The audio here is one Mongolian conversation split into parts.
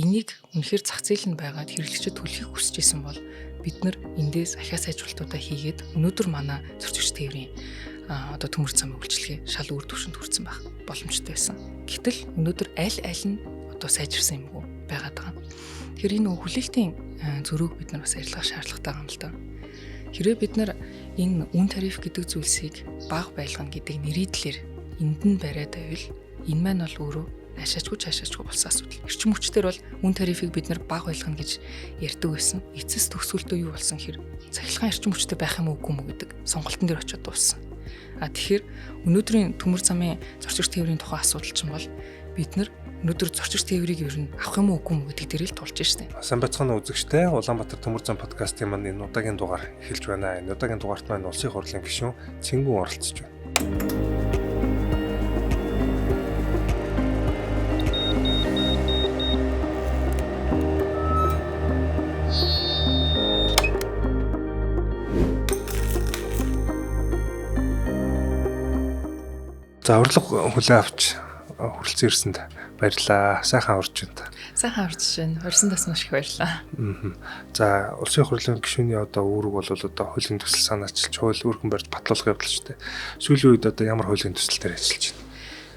энийг үнэхээр зах зээл нь байгаад хэрэглэгчид төлөхийг хүсэж исэн бол бид нар эндээс ахиа сайжруулалтуудаа хийгээд өнөөдөр манай зорчигч тээврийн төмөр замын үйлчилгээ шал үр дүншинд хүрсэн байх боломжтой байсан. Гэтэл өнөөдөр аль нь сайжирсан юм уу байгаад байгаа. Тэгэхээр энэ хүлээлтийн зөрүүг бид нар бас арилгах шаардлагатай юм л да. Хэрвээ бид нар энэ үн тариф гэдэг зүйлсийг бага байлгана гэдэг нэрийдлэр энд нь бариад байвал энэ маань бол өөрөө ашаачгүй болсон асуудал. Эрчим хүчээр бол үн тарифыг бид нар бага байлгана гэж ярьдаг байсан. Эцэс төгсгөлдөө юу болсон хэр цахилгаан эрчим хүчтэй байх юм уу үгүй мүү гэдэг сонголтын дээр очиод дууссан. Тэгэхээр өнөөдрийн төмөр замын зорчигч тээврийн тухай асуудал чинь бол бид нар өнөөдөр зорчигч тээврийг ер нь авах юм уу үгүй мүү гэдэг дээр л тулж штэ. Сайн бацхан үзэгчтэй Улаанбаатар төмөр зам подкастын маань энэ удаагийн дугаар эхэлж байна. Энэ удаагийн дугаарт маань улсын хурлын гишүүн Цэнгүүн оролцож байна. За урилга хүлээ авч хүрэлцэн ирсэнд баярлалаа. Сайхан орж байна. Сайхан орж байна. Урьсандаас маш их баярлалаа. За улсын хурлын гишүүний үүрэг бол хуулийн төсөл санаачилж хууль өргөн барьж батлуулах явдал шүү дээ. Сүүлийн үед ямар хуулийн төсөл дээр ажиллаж байна?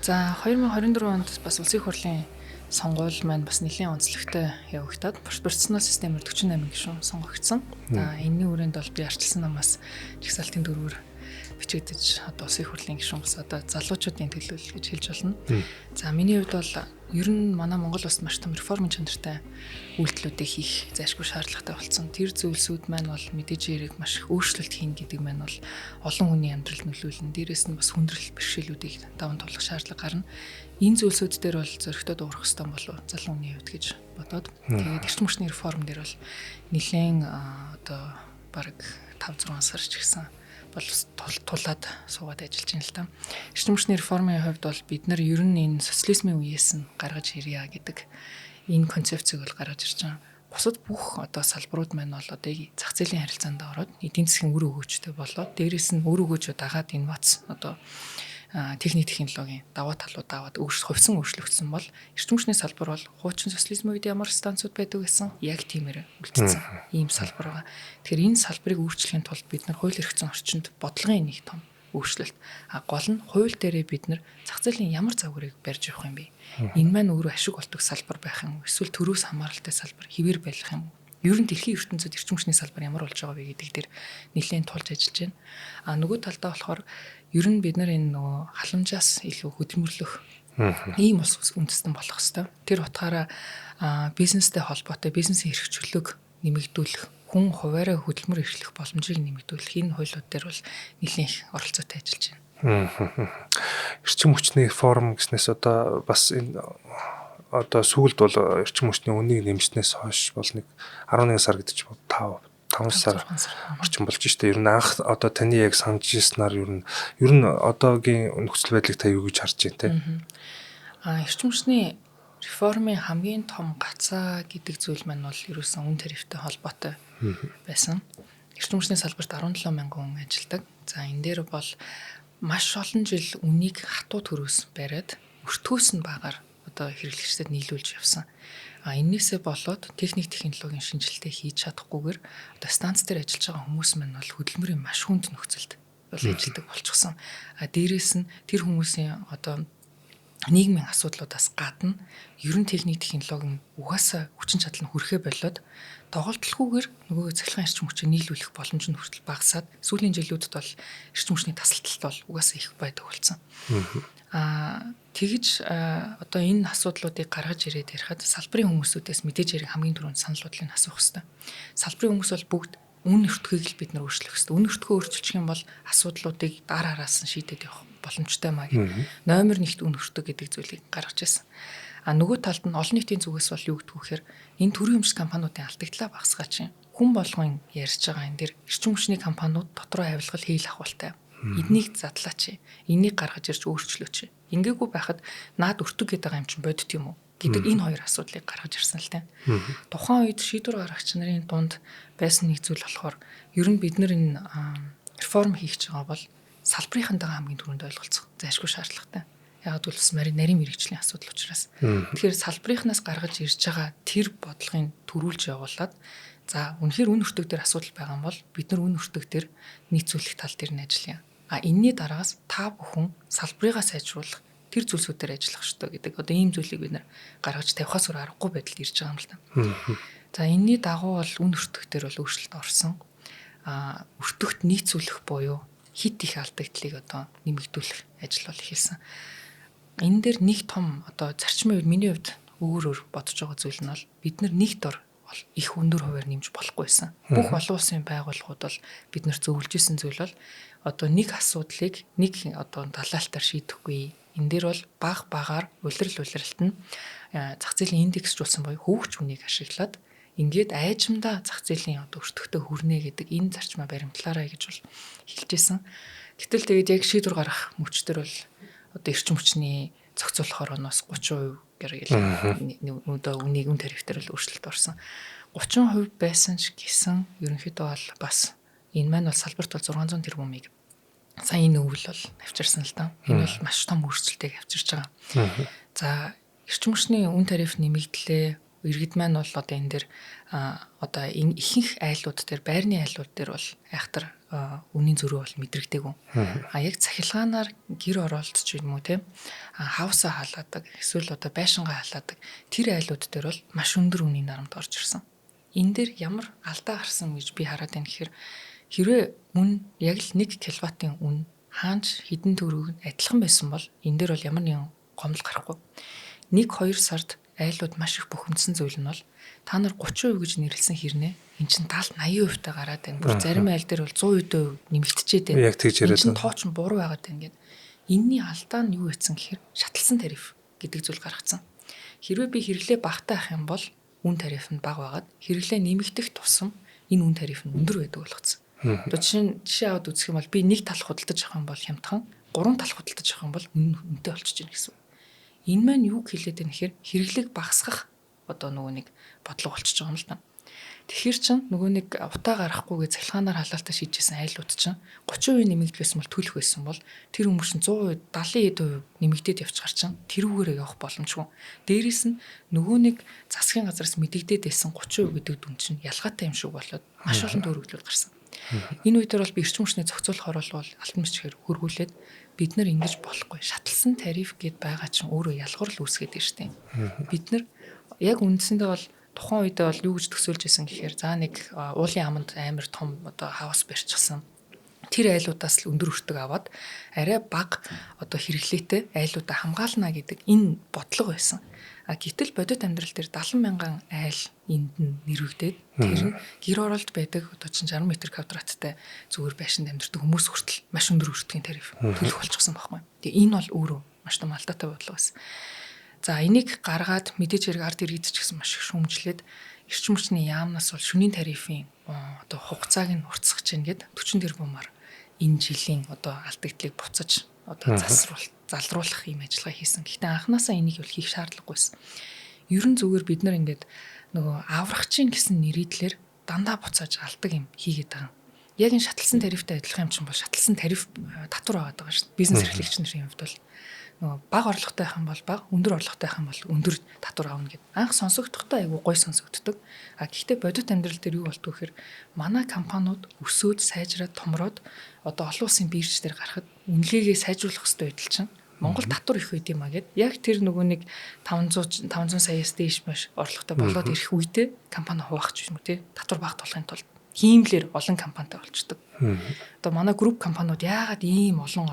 За 2024 онд бас улсын хурлын сонгуул маань бас нэлийн онцлогтой явагдаад пропорционал системээр 48 гишүүн сонгогдсон. За энэний хүрээнд бол би арчилсан намаас жагсаалтын дөрвөр бичигдэж улсын хурлын гишүүн бас залуучуудын төлөөлөл гэж хэлж болно. За миний хувьд бол ер нь манай Монгол улсад маш том реформын чанартай үйлдэлүүдийг хийх зайлшгүй шаардлагатай болсон. Тэр зүйлсүүд маань бол мэдээж хэрэг маш их өөрчлөлт хийн гэдэг маань бол олон хүний амьдралд нөлөөлнө. Дээрээс нь бас хүндрэл бэрхшээлүүдийг даван туулах шаардлага гарна. Энэ зүйлсүүд дээр бол зөрөгтэй дуурах хэрэгтэй болов залуу хүний хувьд гэж бодоод тэгээд эрчим хүчний реформ дээр бол нэлээд бараг 5-6 сар ч гэсэн бол тулаад суугаад ажиллаж байна л та. Эрчим хүчний реформын хувьд бол бид нар ер нь энэ социализмын үеэс нь гаргаж ирье гэдэг энэ концепцийг бол гаргаж ирж байгаа. Бусад бүх салбарууд маань бол зах зээлийн харилцаанд ороод эдийн засгийн үр өгөөжтэй болоод дээрээс нь үр өгөөжөө дагаад инновац техник технологийн даваа талууд аваад хувьсан өөрчлөгдсөн бол эрчим хүчний салбар бол хуучин социализмын үед ямар станцууд байдаг гэсэн яг тиймээр үлдсэн ийм салбар байгаа. Тэгэхээр энэ салбарыг өөрчлөхийн тулд бид нар хууль эрх зүйн орчинд бодлогын нэг том өөрчлөлт. Гол нь хууль дээрээ бид нар зах зээлийн ямар загварыг барьж явах юм бэ? Энэ маань өөрөө ашиг болдог салбар байх юм уу? Эсвэл төрөөс хамааралтай салбар хэвээр байх юм уу? Ер нь дэлхийн ертөнцид эрчим хүчний салбар ямар болж байгаа вэ гэдэг дээр нэлээд тулж ажиллаж байна. Нөгөө талдаа болохоор ер нь бид нар энэ халамжаас илүү хөдөлмөрлөх ийм улс үндэстэн болох хэвээр. Тэр утгаараа бизнестэй холбоотой бизнесийн эрхчлөлөг нэмэгдүүлэх, хүн хуваараа хөдөлмөр эрхлэх боломжийг нэмэгдүүлэх энэ хуулиуд дээр бол нэлээд их оролцоотой ажиллаж байна. Эрчим хүчний реформ гэснээс бас энэ сүүлд бол эрчим хүчний үнийг нэмснээс хойш бол нэг 11 сар гэдэг чинь 5 сар орчим болж штэ. Ер нь анх таны яг санаж ирснээр ер нь одоогийн нөхцөл байдлыг та юу гэж харж байна те? Эрчим хүчний реформын хамгийн том гацаа гэдэг зүйл маань бол ерөөсөн үн тарифтай холбоотой байсан. Эрчим хүчний салбарт 17 мянган хүн ажилладаг. За энэ дээр бол маш олон жил үнийг хатуу төрөөс бариад өртгөөс нь багаар хэрэглэгчдэд нийлүүлж явсан. Энээсээ болоод техник технологийн шинжилгээ хийж чадахгүйгээр станц дээр ажиллаж байгаа хүмүүс маань бол хөдөлмөрийн маш хүнд нөхцөлд ажилладаг болчихсон. Дээрээс нь тэр хүмүүсийн нийгмийн асуудлуудаас гадна ер нь техник технологийн угаасаа хүчин чадал нь хүрэхээ болоод тоглолтолгүйгээр нөгөө цахилгаан эрчим хүчийг нийлүүлэх боломж нь хүртэл багасаад сүүлийн жилүүдэд бол эрчим хүчний тасалталт бол угаасаа их байдаг болсон. Тэгж энэ асуудлуудыг гаргаж ирээд ярихад салбарын хүмүүсүүдээс мэдээж хэрэг хамгийн түрүүнд санал бодлыг асуух хэрэгтэй. Салбарын хүмүүс бол бүгд үн өртгөхийг л бид нар өөрчлөх хэрэгтэй. Үн өртгөө өөрчилчих юм бол асуудлуудыг дараа араас нь шийдээд явах боломжтой маа гэх номер 1-т үн өртөг гэдэг зүйлийг гаргаж ирсэн. Нөгөө талд нь олон нийтийн зүгээс бол юу гэдг вэ гэхээр энэ төрийн өмчт компаниудын алдагдлаа багасгах чинь хүн болгон ярьж байгаа энэ дэр эрчим хүчний компаниуд дотроо авилгал хийл ахвалтай. Эднийг задлаач. Энийг гаргаж ирж өөрчлөөч. Ингээгүй байхад наад өртөг гэдэг юм чинь бодит юм уу гэдэг энэ хоёр асуудлыг гаргаж ирсэн л тань. Тухайн үед шийдвэр гаргагч нарын дунд байсан нэг зүйл болохоор ер нь бид нар энэ реформ хийх гэж байгаа бол салбарынхантайгаа хамгийн түрүүнд ойлголцох зайлшгүй шаардлагатай. Яг бол бас нарийн мэрэгжлийн асуудал учраас. Тэгэхээр салбарынхнаас гаргаж ирж байгаа тэр бодлогыг төрүүлж явуулаад за үнэхээр үн өртөг дээр асуудал байгаа юм бол бид нар үн өртөг дээр нийцүүлэх тал дээр нь ажиллая. Энэний дараагаас та бүхэн салбарыгаа сайжруулах тэр зүйлсүүдээр ажиллах ёстой гэдэг. Одоо ийм зүйлийг бид нар гаргаж тавихаас өөр аргагүй байдалд ирж байгаа юм л та. За энэний дагуу бол үн өртөг дээр бол өөрчлөлт орсон. Өртөгт нийцүүлэх буюу хит их алдагдлыг одоо нэмэгдүүлэх ажил бол эхэлсэн. Энэ дээр нэг том одоо зарчмын үед миний хувьд өөр бодож байгаа зүйл нь бол бид нар нэг дор их өндөр хувиар нэмж болохгүй байсан. Бүх олон улсын байгууллагууд бол бид нар зөвлөж исэн зүйл бол одоо нэг асуудлыг нэг одоо талаалтаар шийдэхгүй. Энэ дээр бол багаар улиралт нь зах зээлийн индексжүүлсэн буюу хөвгч үнийг ашиглаад ингээд айжмдаа зах зээлийн одоо өртөгтэй хүрнэ гэдэг энэ зарчмаа баримтлаарай гэж бол хэлж исэн. Гэтэл тэгээд яг шийдвэр гаргах мөчтөр бол одоо эрчим хүчний зохицуулахаар оноос 30% гэрэл одоо үн тарифтэр л өөрчлөлт орсон. 30% байсан ч гэсэн ерөнхийдөө бол бас энэ маань бол салбарт бол 600 тэрбумыг сайн өвөл бол авчирсан л да. Энэ бол маш том өөрчлөлтийг авчирч байгаа. За эрчим хүчний үн тариф нэмэгдлээ. Иргэд маань бол одоо энэ дэр одоо энэ ихэнх айлууд дээр байрны айлууд дээр бол айхтар үнийн зөрүү бол мэдрэгдээгүй. Яг цахилгаанаар гэр оролцож юм уу те хавсаа халаадаг эсвэл одоо байшингаа халаадаг тэр айлууд дээр бол маш өндөр үнийн дарамт орж ирсэн. Энэ дээр ямар алдаа гарсан гэж би хараад байна гэхээр хэрвээ үн яг л 1 кВт-ийн үн хаанч хэдэн төгрөг адилхан байсан бол энэ дээр бол ямар нэгэн гомдол гарахгүй. 1-2 сард айлууд маш их бухимдсан зүйл нь бол та нар 30% гэж нэрлсэн хэрнээ эн чинь 70-80% та гараад байна. Бүр зарим айл дээр бол 100% нэмэгдчихэд байна. Яг тэгж яриад байна. Тооч нь буруу байгаад байна гэдэг. Энийний алдаа нь юу гэсэн гэхээр шаталсан тариф гэдэг зүйл гаргацсан. Хэрвээ би хэрэглээ багтаа ах юм бол үн тариф нь бага байгаад хэрэглээ нэмэгдэх тусам энэ үн тариф нь өндөр байдаг болгоцсон. Одоо жишээ аваад үзэх юм бол би нэг талх худалдаж авах юм бол хямдхан 3 талх худалдаж авах юм бол үнэтэй болчихж байна гэсэн. Энэ маань юу хэлээд байна гэхээр хэрэглээг багасгах одоо нөгөө нэг бодлого болчихж байгаа юм л та. Тэгэхээр чин нөгөө нэг утаа гарахгүйгээ цахилгаанаар халаалтаа шийдэжсэн айлууд чин 30% нэмэгдсэн бол төлөх байсан бол тэр хүмүүс чинь 100%, 70% нэмэгдээд явчихар чин тэрүүгээрээ явах боломжгүй. Дээрээс нь нөгөө нэг засгийн газраас мэдэгдээд байсан 30% гэдэг дүн чинь ялгаатай юм шиг болоод маш олон төрөлдлүүд гарсан. Энэ үед бол би эрчим хүчний зохицуулахаар бол алтан мөчгөр хөргүүлээд бид нар ингэж болохгүй. Шаталсан тариф гэд байгаа чинь өөрөө ялгарл үүсгээд байна шүү дээ. Бид нар яг үндсэндээ бол тухайн үедээ бол юу гэж төсөөлж исэн гэхээр за нэг уулын аманд амар том одоо хавас барьчихсан. Тэр айлуудаас л өндөр өртөг аваад арай бага одоо хэрэглээтэй айлуудаа хамгаална гэдэг энэ бодлого байсан. Гэтэл бодит амьдрал дээр 70 мянган айл энд нь нэрвэгдээд тэр нь гэр оролт байдаг одоо чинь 60 м2-тай зүгээр байшинд амьдардаг хүмүүс хүртэл маш өндөр өртгийн тариф төлөх болчихсон байхгүй. Тэгээ энэ бол өөрөө маш том алдаатай бодлого байсан. За энийг гаргаад мэдээж хэрэг ард иргэд ч гэсэн маш их шүүмжлээд эрчим хүчний яамнаас бол шөнийн тарифын одоо хугацааг нь уртсгаж гин гэд 40 тэрбумаар энэ жилийн одоо алдагдлыг буцаж одоо залруулах юм ажиллагаа хийсэн. Гэхдээ анханасаа энийг бол хийх шаардлагагүйсэн. Ерөн зүгээр бид нар ингээд нөгөө аврагчин гэсэн нэрийдлэр дандаа буцааж алдаг юм хийгээд байгаа. Яг энэ шаталсан тарифтай адилхан юм чинь бол шаталсан тариф татвар аваад байгаа шүү дээ. Бизнес эрхлэгч нарын хувьд бол нөгөө бага орлоготой байх юм бол бага, өндөр орлоготой байх юм бол өндөр татвар авна гэдэг. Анх сонсогдохдоо айгүй гой сонсогддог. Гэхдээ бодит амьдрал дээр юу болтгоо гэхээр манай компаниуд өсөөд сайжраад томроод одоо олон улсын бирж дээр гарахад үнэлгээгээ сайжруулах хэрэгтэй байтал чинь Монгол татвар их байд юм а гэд яг тэр нөгөө нэг 500 саяас дээш маш орлоготой болоод ирэх үедээ компани хуваахч юм уу те татвар багт болохын тулд хиймлэр олон компанитай болчдөг. Одоо манай групп компаниуд яагаад ийм олон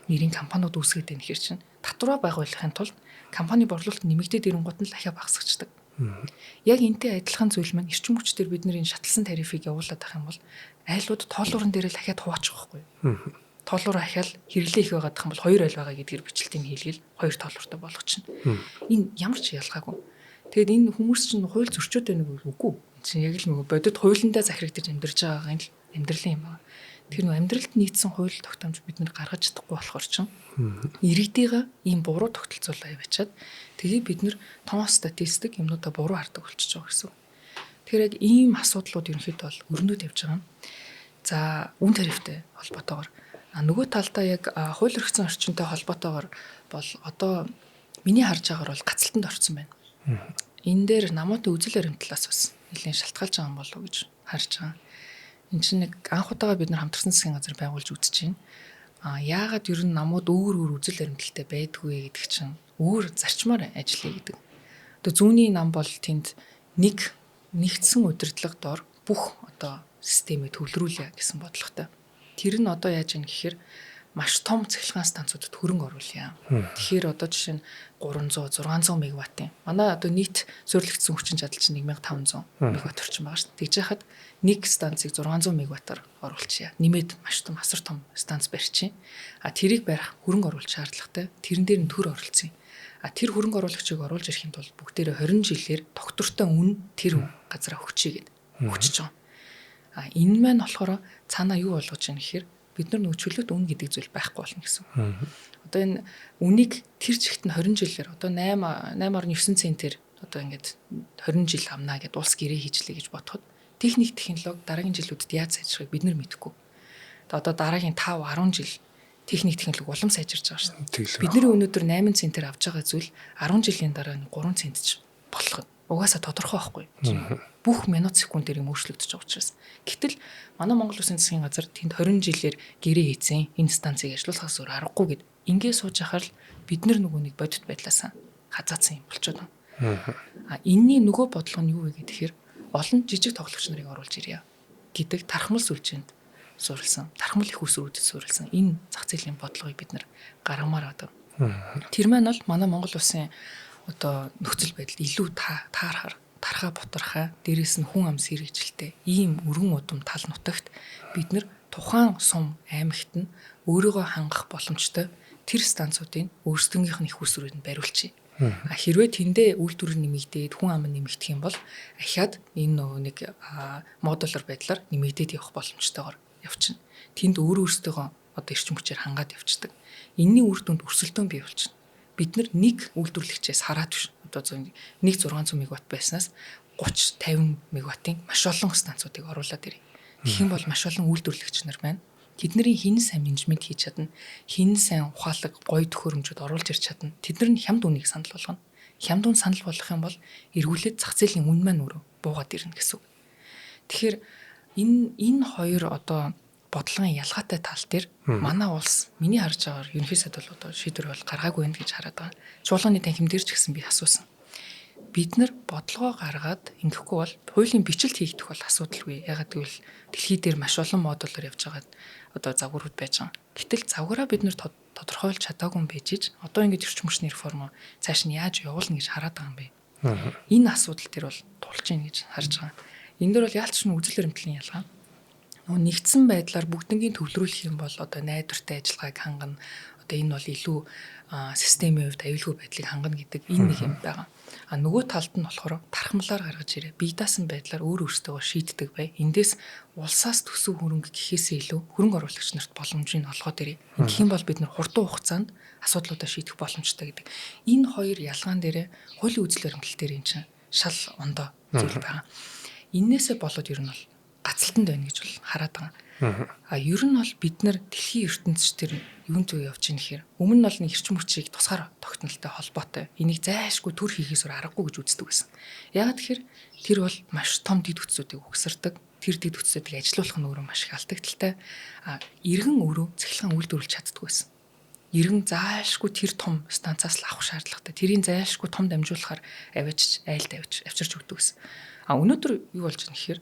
нэрийн компаниуд үүсгээд байна гэхээр чинь татвараа байгуулахын тулд компани борлуулалт нэмэгдээд ирэнгууд нь дахиад багасгачдаг. Яг энтэй адилхан зүйл маань эрчим хүчээр бид нэр энэ шаталсан тарифыг явуулаад байх юм бол айлууд тоолуурн дээр л дахиад хуваачих واخгүй. Тоолуур ахиал хэрэглээ их байгаад байгаа юм бол 2 айл байгаа гэдгээр бичлэлтийн хийлгээл 2 тоолууртай болгочихно. Энэ ямар ч ялгаагүй. Тэгэд энэ хүмүүс чинь хууль зөрчөөд байна үгүй. Чинь яг л нөгөө бодит хуулиндаа захирагдаж амьдарч байгаа юм л амьдралын юм байна. Тэр нөгөө амьдралд нийцсэн хууль тогтоомж бид нэр гаргаж чадахгүй болохоор чинь иргэдийгээ ийм буруу тогтолцоолоо яваачаад тэгээ бид нэр том статистик юмнуудаа буруу хардаг болчихж байгаа гэсэн. Тэгэхээр яг ийм асуудлууд ерөнхийдөө бол өрнөд явж байгаа. За үн тарифтай холбоотойгоор Нөгөө талдаа яг хууль эрхцэн орчинтой холбоотойгоор бол одоо миний харж байгаагаар бол гацалтанд орсон байна. Энэ дээр намуутай үзэл баримтлалаас бас нэлээд шалтгаалж байгаа юм болов уу гэж харж байгаа. Энд чинь нэг анх удаага бид нар хамтарсан засгийн газар байгуулж үзэж байна. Яагаад ер нь намууд өөр үзэл баримталтай байдгүй гэдэг чинь өөр зарчмаар ажиллая гэдэг. Одоо зүүнний нам бол тэнд нэг нэгдсэн удирдлага дор бүх одоо системээ төвлөрүүлээ гэсэн бодлоготой. Тэр нь одоо яаж юм гэхээр маш том цахилгаан станцуудад хөрөнгө оруулъя. Тэгэхээр одоо жишээ нь 300 600 мегаваттын. Манай одоо нийт суурилагдсан хүчин чадал чинь 1500 мегаватт орчим байгаа шүү дээ. Тэгж яхад нэг станцыг 600 мегаваттаар оруулчихъя. Нэмээд маш том асар том станц барьчих. Тэрийг барих хөрөнгө оруулах шаардлагатай. Тэрэн дээр нь төр оролцъё. Тэр хөрөнгө оруулагчийг оруулж ирэхин тулд бүгдээрээ 20 жилээр тогтвортой үн тэр газараа өгчий гэд өгчөж байгаа. Энэ маань болохоор цаанаа юу болгож байна гэхээр бид нар нөгөө чөлөөт үн гэдэг зүйл байхгүй болно гэсэн. Одоо энэ үнийг тэр чигт нь 20 жилээр одоо 8.9 центээр одоо ингээд 20 жил амнаа гэд улс гэрээ хийжлээ гэж бодоход техник технологи дараагийн жилүүдэд яаж сайжрахыг бид нар мэдэхгүй. Одоо дараагийн 5 10 жил техник технологи улам сайжирч байгаа шүү дээ. Бидний өнөөдөр 8 центээр авж байгаа зүйл 10 жилийн дараа 3 цент ч болох нь угаасаа тодорхой байхгүй. Бүх минут секундээр юм өөрчлөгдөж байгаа учраас. Гэтэл манай Монгол Улсын засгийн газар тэнд 20 жилээр гэрээ хийцэн энэ станцыг ажилуулахаас өөр аргагүй гэд ингээд сууж ахаар л бид нөгөө нэг бодит байдлаас хазаацсан юм болчиход байна. Энийний нөгөө бодлого нь юу вэ гэхээр олон жижиг тоглогч нарыг оруулж ирье гэдэг тархмал сүлжээнд суурилсан, тархмал их усрүүдэд суурилсан энэ зах зээлийн бодлогыг бид нар гаргамаар байгаа. Тэр маань бол манай Монгол Улсын одоо нөхцөл байдал илүү тархаа бутархаа дээрээс нь хүн амс хэрэгжилтэй ийм өргөн удам тал нутагт бид нар тухайн сум аймагт нь өөрийгөө хангах боломжтой тэр станцуудын өөрсдөнгийнх нь их усрүүдэд бариулчих. Хэрвээ тэндээ үйлдвэр нэмэгдээд хүн ам нэмэгдэх юм бол ахиад энэ нөгөө нэг модулар байдлаар нэмэгдээд явах боломжтойгоор явчихна. Тэнд өөрөөсдөө одоо эрчим хүчээр хангаад явцдаг. Энийний үр дүнд өрсөлдөөн бий болчихно. Бид нар нэг үйлдвэрлэгчээс хараад биш. Одоо 1600 мегаватт байснаас 30 50 мегаваттын маш олон станцуудыг оруулаад ирээ. Тэгэх юм бол маш олон үйлдвэрлэгч нар байна. Тэдний хин сайн менежмент хийж чадна. Хин сайн ухаалаг гой төхөөрөмжөд оруулж ирч чадна. Тэднэр нь хямд үнийг санал болгоно. Хямд үн санал болгох юм бол эргүүлээд зах зээлийн үн маань өөрөө буугаад ирнэ гэсэн үг. Тэгэхээр энэ хоёр одоо бодлогын ялгаатай тал дээр манай улс миний харж байгаагаар ерөнхий сайд бол одоо шийдвэр бол гаргаагүй байна гэж хараад байгаа. Чуулганы танхим дээр ч гэсэн би асуусан. Бид нар бодлогоо гаргаад ингэхгүй бол хуулийн бичлэлт хийгдэх бол асуудалгүй. Ягаад гэвэл дэлхий дээр маш олон модулаар явж байгаа одоо загварууд байж байгаа. Гэтэл загвараа бид нар тодорхойлж чадаагүй юм байж ич одоо ингэж эрчим хүчний реформ цааш нь яаж явуулна гэж хараад байгаа юм бэ. Энэ асуудал дээр бол тулж ийн гэж харж байгаа. Энэ дээр бол яалч нь үзэл баримтлалын ялгаа. Нэгдсэн байдлаар бүгднгийн төвлөрүүлэх юм бол одоо найдвартай ажиллагааг хангана. Одоо энэ бол илүү системийн хувьд аюулгүй байдлыг хангана гэдэг энэ нэг юм байгаа. Нөгөө талд нь болохоор тархамлаар гаргаж ирээ. Бие даасан байдлаар өөрөөсөө шийддэг бай. Эндээс улсаас төсөв хөрөнгө гэхээсээ илүү хөрөнгө оруулагч нарт боломжийг олгоод ирээ. Ингэх юм бол бид нар хурдан хугацаанд асуудлуудаа шийдэх боломжтой гэдэг. Энэ хоёр ялгаан дээрээ хуулийн үзэл баримтлал дээр энэ чинь шал ондоо зүйл байгаа. Иннээсээ болоод ер нь бол гацалтанд байна гэж бол хараад байгаа. Ер нь бол бид нар дэлхийн ертөнцийн юун зүй явж ийн гэхээр өмнө нь бол нэг эрчим хүчийг тусгаар тогтнолтой холбоотой энийг зайлшгүй төр хийхээс аргагүй гэж үздэг байсан. Яагаад тэгэхээр тэр бол маш том дэд бүтцүүдийг угсардаг. Тэр дэд бүтцүүдийг ажилуулах нь өөрөө маш их алдагдaltaй. Иргэн өөрөө цахилгаан үйлдвэрлэж чаддаг байсан. Иргэн зайлшгүй тэр том станцаас л авах шаардлагатай. Тэрийг зайлшгүй том дамжуулахаар авчирч өгдөг байсан. Өнөөдөр юу болж байна гэхээр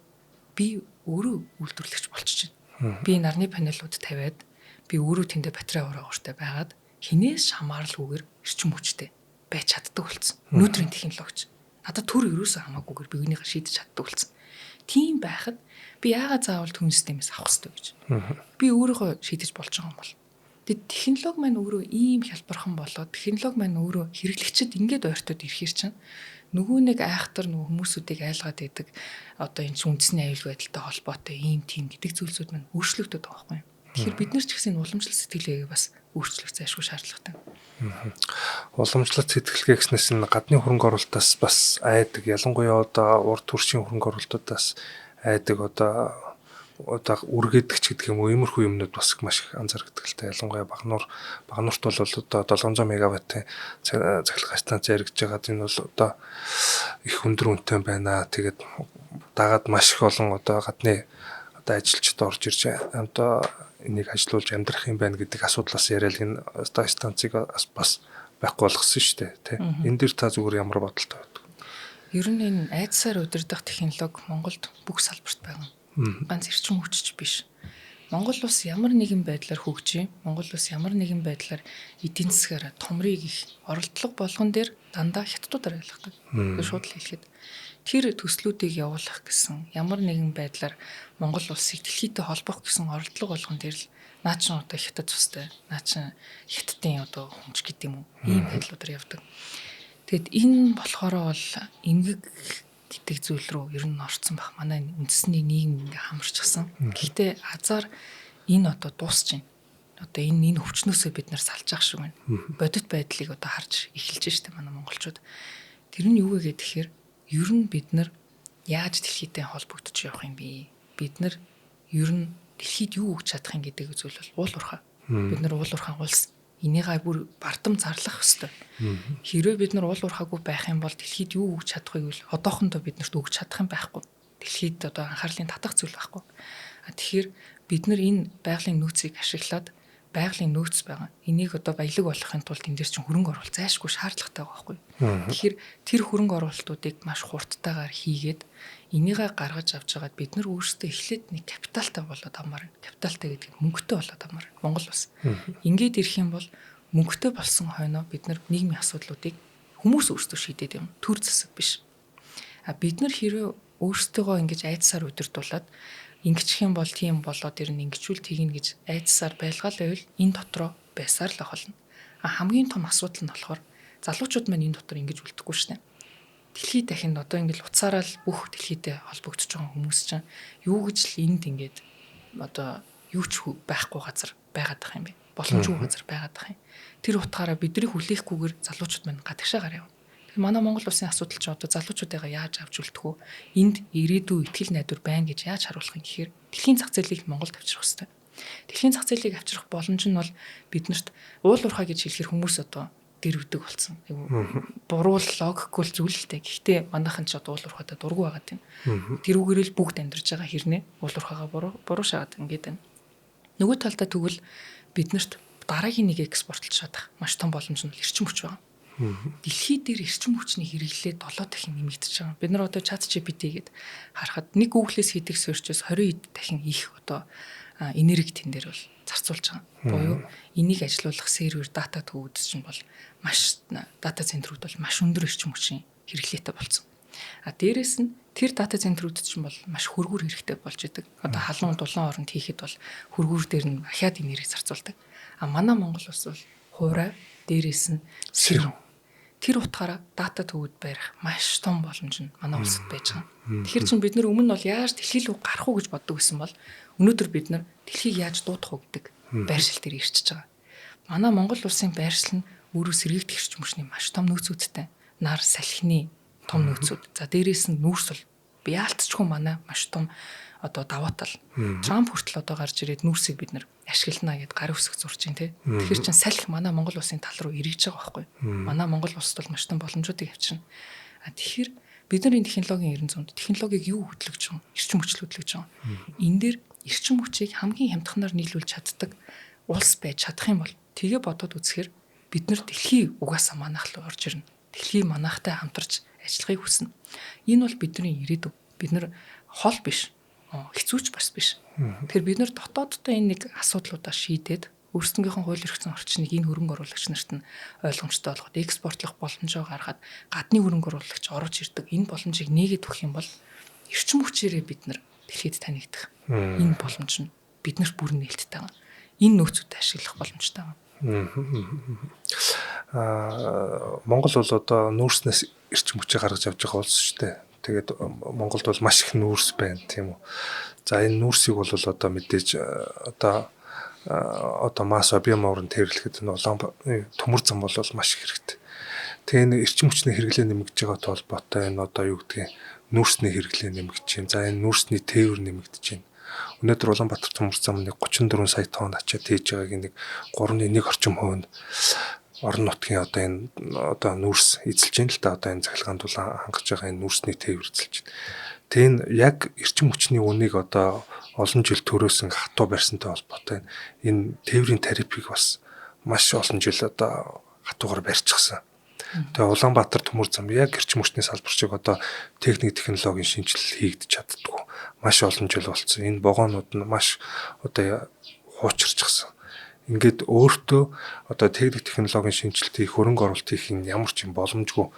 би өөрөө үйлдвэрлэгч болчихж байна. Би нарны панелууд тавиад би өөрөө тэндээ батарей урагштай байгаад хинээс хамааралгүйгээр эрчим хүчтэй байж чаддаг болсон. Өнөөдрийн технологич. Надад төр ерөөсөө хамаагүйгээр бигнийгээ шийдэж чаддаг болсон. Тийм байхад би яагаад заавал түн системээс авах хэрэгтэй гэж. Би өөрийгөө шийдэж болж байгаа юм бол. Тэгээд технологи маань өөрөө ийм хялбархан болоод технологи маань өөрөө хэрэглэгчэд ингээд ойртоод ирэхэр чинь нөгөө нэг айхтар нөгөө хүмүүсүүдийг айлгаад идэг одоо энэ чинь үндэсний аюулгүй байдалтай холбоотой ийм тийм гэдэг зүйлсүүд маань өөрчлөгдөд байгаа байхгүй юу. Тэгэхээр бид нар ч гэсэн уламжлалт сэтгэлгээгээ бас өөрчлөх зайлшгүй шаардлагатай. Уламжлалт сэтгэлгээ гэснээс нь гадны хөрөнгө оруулалтаас бас айдаг ялангуяа одоо урд төршийн хөрөнгө оруулалтуудаас айдаг одоо одоо үргээдэгч гэдэг юм уу иймэрхүү юмнууд бас маш их анзаардаг л та. Ялангуяа Багнуурт бол одоо 700 мегаваттын цахилгаан станц яригдж байгаа. Энэ бол одоо их өндөр үнэтэй байна. Тэгээд дагаад маш их олон одоо гадны одоо ажилчид орж ирж одоо энийг ажилуулж амьдрах юм байна гэдэг асуудлаас яриад энэ одоо станцыг бас байхгүй болгосон шүү дээ. Тэ. Энэ дэр та зүгээр ямар бодолтой байдаг? Ер нь энэ айдсаар удирдах технологи Монголд бүх салбарт байгаа. Ганц эрчим хүчч биш. Монгол улс ямар нэгэн байдлаар хөгжиж, Монгол улс ямар нэгэн байдлаар эдийн засгаар томрыг их оролдлого болгон дээр дандаа хятадууд арилгадаг. Шууд л хэлэхэд тэр төслүүдийг явуулах гэсэн ямар нэгэн байдлаар Монгол улсыг дэлхийдээ холбох гэсэн оролдлого болгон дээр л наа чин одоо хятад цустай, наа чин хятадын одоо хүнч гэдэг юм уу, ийм байдлуудаар явдаг. Тэгэд энэ болохоор бол эмгэг гэдэг зүйл рүү ер нь орцсон баг. Манай үндэсний нийгэм ингээ хамарчихсан. Гэхдээ азар энэ одоо дуусч байна. Одоо энэ өвчнөөсөө бид нар салж ах шиг байна. Бодит байдлыг одоо харж эхэлж штэ манай монголчууд. Тэр нь юу вэ гэхээр ер нь бид нар яаж дэлхийдээ холбогдож явах юм бэ? Бид нар ер нь дэлхийд юу өгч чадах юм гэдэг зүйл бол уул уурхай. Бид нар уул уурхай улс энийгээ бүр бардам зарлах ёстой. Хэрвээ бид нар уул уурхаагүй байх юм бол дэлхийд юу өгч чадахыг бол одоохондоо биднэрт өгч чадах юм байхгүй. Дэлхийд одоо анхаарлын татах зүйл байхгүй. Тэгэхээр бид нар энэ байгалийн нөөцийг ашиглаад байгалийн нөөц байгаа. Энийг одоо баялаг болгохын тулд энэ дээр чинь хөрөнгө оруулалт зайлшгүй шаардлагатай байгаа байхгүй. Тэгэхээр тэр хөрөнгө оруулалтуудыг маш хурдтайгаар хийгээд энийгээ гаргаж авч байгаад бид нар өөрсдөө эхлээд нэг капиталтай болоод амар. Капиталтай гэдэг нь мөнгөтэй болоод амар. Монгол улс. Ингээд ирэх юм бол мөнгөтэй болсон хойноо бид нар нийгмийн асуудлуудыг хүмүүс өөрсдөө шийдээд юм. Төр засаг биш. Бид нар хэрвээ өөрсдөө ингэж айдсаар удирдуулад ингэчих юм бол тийм болоод ирнэ ингэчүүл тгийн гэж айдсаар байлгаал байвал энэ дотроо байсаар л болно. Хамгийн том асуудал нь болохоор залуучууд маань энэ дотор ингэж үлдэхгүй шнэ. Дэлхийд дахин одоо ингэж уцаараа л бүх дэлхийдээ холбогдож байгаа хүмүүс чинь юу гэж л энд ингэж одоо юу ч байхгүй газар байгаад байгаа юм бэ? Боломжгүй газар байгаад байгаа юм. Тэр утгаараа бидний хүлээхгүйгээр залуучууд маань гадагшаагаар явна. Манай Монгол улсын асуудал ч одоо залуучуудыгаа яаж авч үлдэх вэ? Энд ирээдүйн ихтгэл найдвар байна гэж яаж харуулах юм гэхээр дэлхийн зах зээлийг Монголд авчрах хэрэгтэй. Дэлхийн зах зээлийг авчрах боломж нь бол биднэрт уул уурхай гэж хэлэхэр хүмүүс одоо дэрвдэг болсон. Буруу логикгүй зүйл л дээ. Гэхдээ манайхан ч одоо уул уурхайтай дургу байгаад байна. Тэрүүгээрэл бүгд амьдарч байгаа хэрнээ уул уурхайгаа буруу шагаад ингээд байна. Нөгөө талдаа тэгвэл биднэрт дараагийн нэг экспортлж чадах маш том боломж нь эрчим хүч байна. Дэлхий дээр эрчим хүчний хэрэглээ 7 дахин нэмэгдэж байгаа. Бид нар одоо ChatGPT гээд харахад нэг Google-с хийдэг search-оос 20 дахин их одоо энерги тэн дээр бол зарцуулж байгаа. Буюу энийг ажилуулах сервер дата төвүүд чинь бол маш дата центрүүд бол маш өндөр эрчим хүчийн хэрэглээтэй болсон. Дээрээс нь тэр дата центрүүд чинь бол маш хөргүүр хэрэгтэй болж идэг. Одоо халуун дулаан оронд хийхэд бол хөргүүр дээр нь ахаад энерги зарцуулдаг. Манай Монгол улс бол хуурай дээрээс нь сэрүүн. Тэр утгаараа дата төвүүд барих маш том боломж нь манай улсад байж байгаа. Тэгэхээр чинь бид нар өмнө нь бол яаж дэлхий рүү гарах уу гэж боддог байсан бол өнөөдөр бид нар дэлхийг яаж дуудах уу гэдэг байршил дээр ирчихэж байгаа. Манай Монгол улсын байршил нь өөрөө сэргийгдэх эрчим хүчний маш том нөөцүүдтэй. Нар салхины том нөөцүүд. За дээрээс нь нүүрс бол яалтчгүй манай маш том одоо даваа тал. Трамп хүртэл одоо гарч ирээд нүүрсийг бид нар ашиглана гэд гар үсэг зурж байна те. Тэгэхээр чин салхи манай Монгол улсын тал руу эргэж байгаа байхгүй. Манай Монгол улсд бол маш том боломжуудыг авчирна. Тэгэхээр бид нар энэ технологийн 900-д технологиг юу хөтлөж байгаа? Эрчим хүч хөтлөж байгаа. Энэ дээр эрчим хүчийг хамгийн хямдханаар нийлүүлж чаддаг улс байж чадах юм бол тгээ бодоод үзэхээр бид нар дэлхий угаасаа манайх руу орж ирнэ. Дэлхий манайхтай хамтарч ажиллахыг хүснэ. Энэ бол бидний ирээдүй. Бид нар хол биш. Хэцүүч бас биш. Тэгэхээр бид нар дотооддоо энэ нэг асуудлуудаа шийдээд өөрсдийнхөө хууль эрхцэн орчныг энэ хөрөнгө оруулагч нарт нь ойлгомжтой болгоод экспортлох боломжоо гаргаад гадны хөрөнгө оруулагч орж ирдэг энэ боломжийг нээгээд өгөх юм бол эрчим хүчээрээ бид нар дэлхийд танигдах энэ боломж нь биднэрт бүр нээлттэй байгаа. Энэ нөөцүүдэд ашиглах боломжтой байгаа. Монгол бол одоо нүүрснээс эрчим хүчээ гаргаж авч байгаа улс шүү дээ. Тэгээд Монголд бол маш их нүүрс байна тийм үү. За энэ нүүрсийг бол одоо мэдээж одоо масс объемоор нь тэрэлэхэд энэ улаан төмөр зам бол маш их хэрэгтэй. Тэгээ энэ эрчим хүчний хэрэглээ нэмэгдэж байгаа толботой энэ одоо юу гэдгийг нүүрсний хэрэглээ нэмэгдэж байна. За энэ нүүрсний тээвэр нэмэгдэж байна. Өнөөдөр Улаанбаатар төмөр зам нэг 34 сая тонн ачаад хийж байгааг нэг 3.1 орчим хувинд орон нутгийн одоо энэ одоо нүрс эзэлж байна л да, одоо энэ цахилгаанд бол хангаж байгаа энэ нүрсний тээвэр эзэлж байна. Тэгээ нь яг эрчим хүчний үнийг одоо олон жил төрөөсөн хатуу барьсантай холбоотой энэ тээврийн тарифыг бас маш олон жил одоо хатуугаар барьчихсан. Тэгээ Улаанбаатар төмөр зам яг эрчим хүчний салбар шиг одоо техник технологийн шинжилэл хийгдэж чаддгүй. Маш олон жил болсон. Энэ вагонууд нь маш одоо хуучирчихсан. Ингээд өөртөө одоо техник технологийн шинжилтийг хөрөнгө оруулалт хийх нь ямар ч юм боломжгүй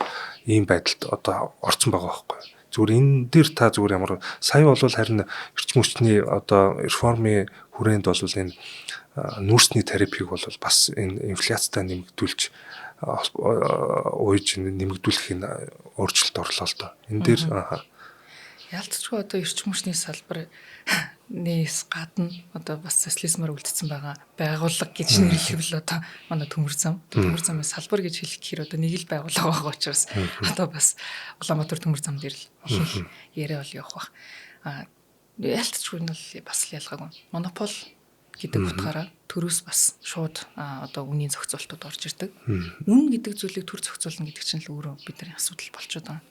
ийм байдалд одоо орсон байгаа байхгүй. Зүгээр энэ дээр та зүгээр ямар сая бол харин эрчим хүчний одоо реформын хүрээнд бол энэ нүрсний тарифыг бол бас энэ инфляцтай нэмэгдүүлж ууж нэмэгдүүлэх энэ өөрчлөлт орлоо л доо. Энэ дээр ялцчгүй одоо эрчим хүчний салбар нээс гадна одоо бас социализмаар үлдсэн байгаа байгууллага гэж нэрлэвэл одоо манай төмөр замын салбар гэж хэлэх гэхээр одоо нэг л байгууллага байгаа учраас одоо бас Улаанбаатар төмөр зам дээр л яриа бол явах бах. Ялцчгүй нь бол бас ялгаагүй. Монопол гэдэг утгаараа төрөөс бас шууд одоо үнийн зохицуултууд орж ирдэг. Үн гэдэг зүйлийг төр зохицуулна гэдэг чинь л өөрөө бидний асуудал болчиход байгаа.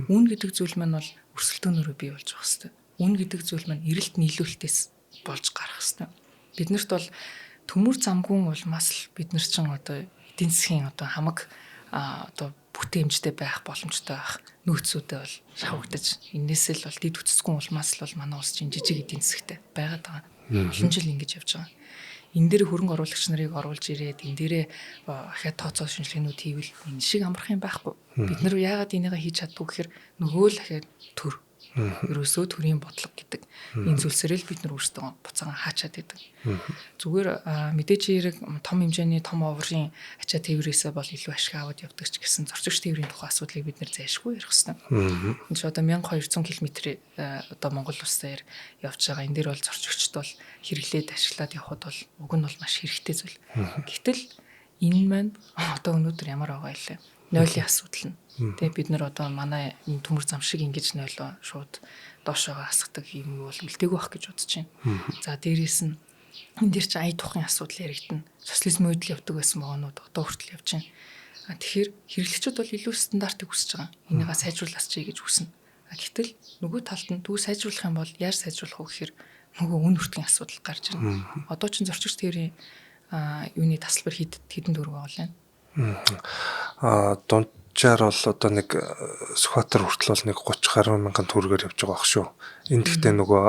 Үн гэдэг зүйл маань бол өрсөлдөөнөөрөө бий болж байгаа хэвээр. Үн гэдэг зүйл маань эрэлт нийлүүлэлтээс болж гарах хэвээр. Биднэрт бол төмөр замгүйн улмаас л бид нар чинь одоо эдийн засгийн одоо хамаг одоо бүтээн хэмжтэй байх боломжтой байх нөөцүүдээ бол шавагдаж энээсээ л бол дид үцэсгүн улмаас л бол манай улс чинь жижиг эдийн засгтэй байгаад байгаа. Олон жил ингэж явж байгаа. Энэ дээр хөрөнгө оруулагч нарыг оруулж ирээд энэ дээрээ ахиад тооцоо шинжилгээнүүд хийвэл энэ шиг амрах юм байхгүй. Бид нар яагаад энийгээ хийж чаддгүй гэхээр нөгөө л ахиад төр ерөөсөө төрийн бодлого гэдэг энэ зүйлсээрээ л бид нар өөрсдөө буцаага хаачаад идэг. Зүгээр мэдээж хэрэг том хэмжээний том оврын ачаа тээврээсээ бол илүү ашиг аваад явдаг ч гэсэн зорчигч тээврийн тухай асуудлыг бид нар зайлшгүй ярих хэрэгтэй. Энэ ч одоо 1200 км одоо Монгол улсаар явж байгаа. Энэ дээр бол зорчигчд бол хэрэглээд ашиглаад явхад бол уг нь бол маш хэрэгтэй зүйл. Гэтэл энэ маань одоо өнөөдөр ямар байгаа юм бэ? Нойлын асуудал нь. Тэгээ бид нар одоо манай энэ төмөр зам шиг ингэж нойлоо шууд доошоогоо хасгадаг юм бол үлдээгүй байх гэж бодож байна. За дээрээс нь энэ дэр чинь ая тухын асуудал яригдана. Социализм үед л явдаг байсан вагонууд одоо хүртэл явж байна. Тэгэхээр хэрэглэгчид бол илүү стандартыг хүсэж байгаа. Энийгээ сайжруулах чий гэж хүснэ. Гэтэл нөгөө талд нь түүг сайжруулах юм бол яаж сайжруулах вэ гэхээр нөгөө үн хүртгийн асуудал гарч ирнэ. Одоо чинь зорчигч тээврийн юуны тасалбар хэдэн төгрөг байгаа вэ? Дунджаар бол одоо нэг Сүхбаатар хүртэл бол нэг 30 гаруй мянган төгрөгөөр явж байгаа бах шүү. Энэ гэхдээ нөгөө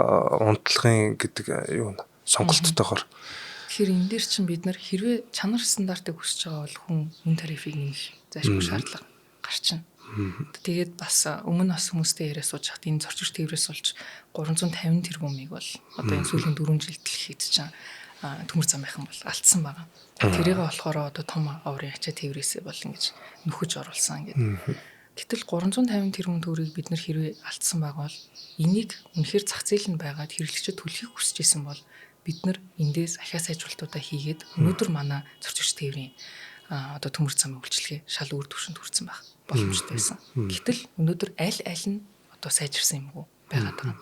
унтлагын гэдэг юу сонголттойгоор. Тэгэхээр энэ дээр чинь бид нар хэрвээ чанар стандартыг хүсэж байгаа бол хүн үн тарифыг нэмэх зайлшгүй шаардлага гарч байна. Тэгээд бас өмнө бас хүмүүстэй яриа сууж хат энэ зорчигч тээврээс болж 350 тэрбумыг бол одоо энэ сүүлийн 4 жилд л хийж байгаа төмөр замынхан бол алдсан байгаа. Тэрийг болохоор одоо том оврын ачаа тээврээсээ бол ингэж нөхөж оруулсан гэдэг. Гэтэл 350 тэрбум төгрөгийг бид нар хэрвээ алдсан байгаа бол энийг үнэхээр зах зээл нь байгаад хэрэглэгчид төлөхийг хүсэж исэн бол бид нар эндээс ахиа сайжруулалтуудаа хийгээд өнөөдөр манай зорчигч тээврийн одоо төмөр замын үйлчлэгээ шал үр дүншинд хүрсэн байх боломжтой байсан. Гэтэл өнөөдөр аль нь одоо сайжирсан юмгүй байгаад байгаа.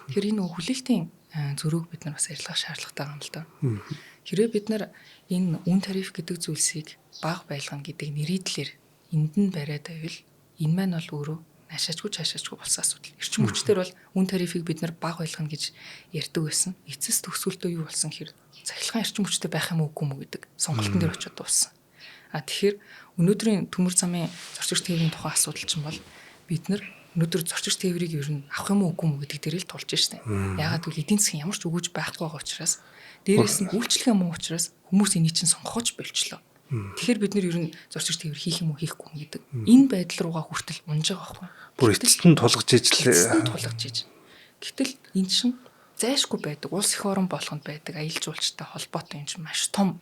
Тэгэхээр энэ хүлээлтийн зөрүүг бид нар бас арилгах шаардлагатай юм л да. Хэрвээ бид нар энэ үн тариф гэдэг зүйлсийг бага байлгана гэдэг нэрийдлэр энд нь бариад байвал энэ маань бол өөрөө наашаачгүй цаашаачгүй болсон асуудал. Эрчим хүчээр бол үн тарифыг бид нар бага байлгана гэж ярьдаг байсан. Эцэс төгсгөлтөө юу болсон хэрэг цахилгаан эрчим хүчтэй байх юм үгүй мүү гэдэг сонголтын дээр очиод дууссан. Тэгэхээр өнөөдрийн төмөр замын зорчигч тээврийн тухай асуудал чинь бол бид нар өнөөдөр зорчигч тээврийг ер нь авах юм үгүй мүү гэдэг дээр л тулж штэ. Ягаад гэвэл эдийн засгийн ямар ч өгөөж байхгүй байгаа учраас дээрээс нь үйлчлэгээ муу учраас хүмүүс энийг чинь сонгохож болчлоо. Тэгэхээр бид нэр ер нь зорчигч тээвэр хийх юм уу хийхгүй юм гэдэг. Энэ байдал руугаа хүртэл унж байгаа байхгүй. Бүр эцэст нь тулгаж ижлээ. Гэтэл энэ чинь зайлшгүй байдаг. Улс их орон болгонд байдаг аялал жуулчтай холбоотой энэ чинь маш том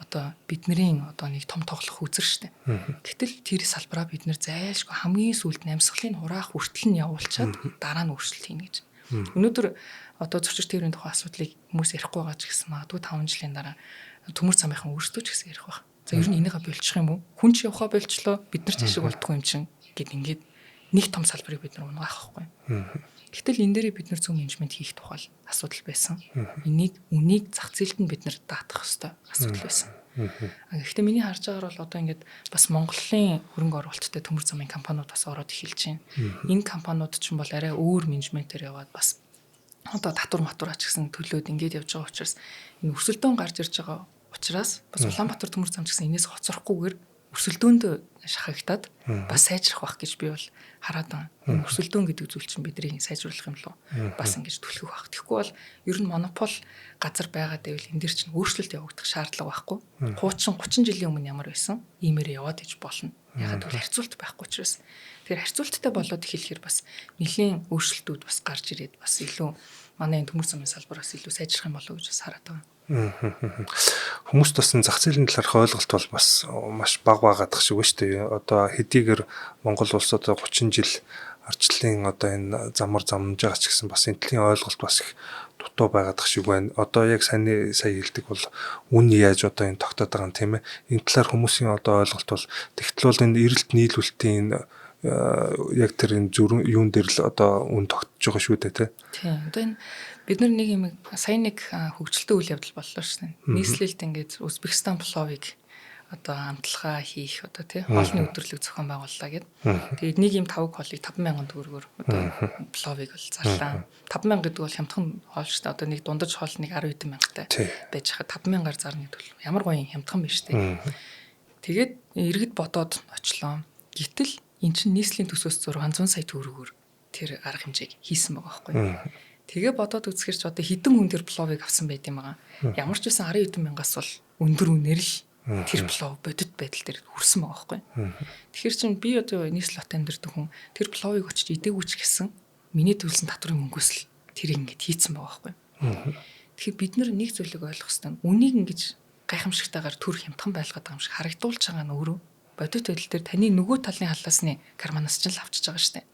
одоо бидний одоо нэг том тоглох үзэр штэ. Гэтэл тэр салбараа бид нэр зайлшгүй хамгийн сүүлд намсгалын хураах хүртэл нь явуулчаад дараа нь өөрчлөлт хийнэ гэж. Өнөөдөр одоо зорчигч тээврийн тухай асуудлыг хүмүүс ярихгүй байгаа ч гэсэн магадгүй 5 жилийн дараа төмөр замынхан өөрсдөө ч гэсэн ярих байх. За ер нь энийгээ болчих юм уу? Хүн ч явахаа болчлоо бид нар ч ашиг болдохгүй юм чинь гэд ингээд нэг том салбарыг бид нар унгаах байхгүй. Гэтэл энэ дээрээ бид нар зөв менежмент хийх тухай асуудал байсан. Үнийг зах зээлд нь бид нар даатгах хэвээр асуудал байсан. Гэхдээ миний харж байгаагаар бол одоо ингээд бас Монголын хөрөнгө оруулалттай төмөр замын компаниуд бас ороод эхэлж байна. Энэ компаниуд ч юм бол арай өөр менежментээр яваад бас одоо татвар матураач гэсэн төлөөд ингээд явж байгаа учраас энэ өрсөлдөөн гарч ирж байгаа учраас бас Улаанбаатар төмөр зам ч гэсэн энэс хоцрохгүйгээр өрсөлдөөнд шахагдаад бас сайжрах байх гэж би бол хараад байна. Өрсөлдөөн гэдэг зүйл чинь бидний сайжруулах юм лөө бас ингэж түлхэх байх. Тэгэхгүй бол ер нь монопол газар байгаад байвал энэ дэр чинь өөрчлөлт явагдах шаардлага байхгүй. Хуучин 30 жилийн өмнө ямар байсан иймэрээ яваад иж болно. Ягаад гэвэл харьцуулт байхгүй учраас. Тэгэхээр харьцуулттай болоод эхлэхээр бас нэлийн өөрчлөлтүүд бас гарч ирээд бас илүү манай төмөр замын салбараас илүү сайжрах юм болов уу гэж бас хараад байна. Хүмүүст бас зах зээлийн талаарх ойлголт бол бас маш бага байгаадах шиг байна шүү дээ. Одоо хэдийгээр Монгол улс одоо 30 жил арчлалын одоо энэ замар замж байгаа ч гэсэн бас энэ төрлийн ойлголт бас их дутуу байгаадах шиг байна. Одоо яг сая хэлдэг бол үн яаж одоо энэ тогтоод байгаа юм тийм ээ. Энэ талаар хүмүүсийн одоо ойлголт бол тэгтэл бол энэ эрэлт нийлүүлэлтийн яг тэр энэ зүрх юун дээр л одоо үн тогтож байгаа шүү дээ тийм. Одоо энэ бид нар нэг юм сая нэг хөгжилтэй үйл явдал боллоо шин. Нийслэлд ингээд Узбекистан пловыг одоо амталгаа хийх одоо тий хоолны өдрлөг зохион байгууллаа гэд. Тэгээд нэг юм 5 хоолыг 50000 төгрөгөөр одоо пловыг бол зарлаа. 50000 гэдэг бол хямдхан хоол шүү дээ. Одоо нэг дундаж хоол нэг 10 хэдэн мянгатай байж хаа 50000-аар зарны төлөв. Ямар гоё хямдхан биш тий. Тэгээд иргэд бодоод очлоо. Гэтэл эн чинь нийслэлийн төсөөс 600 сая төгрөгөөр тэр арга хэмжээг хийсэн байгаа байхгүй. Тэгээ бодоод үзэхэрч одоо хідэн хүн тэр пловыг авсан байт юм байгаа. Ямар ч байсан 10 хэдэн мянгаас бол өндөр үнээр л тэр плов бодит байдал дээр хүрсэн байгаа байхгүй. Тэгэхээр чинь би одоо нийслэл хот амьдардаг хүн тэр пловыг очиж идээгүй ч гэсэн миний төлсөн татврын мөнгөөс л тэр ингэж хийцэн байгаа байхгүй. Тэгэхээр бид нар нэг зүйлийг ойлгох хэрэгтэй. Үнийг ингэж гайхамшигтайгаар төр хямдхан байлгаад байгаа юм шиг харагдуулж байгаа нь өөрөө бодит байдал дээр таны нөгөө талын халаасны карманаас ч л авчиж байгаа шүү дээ.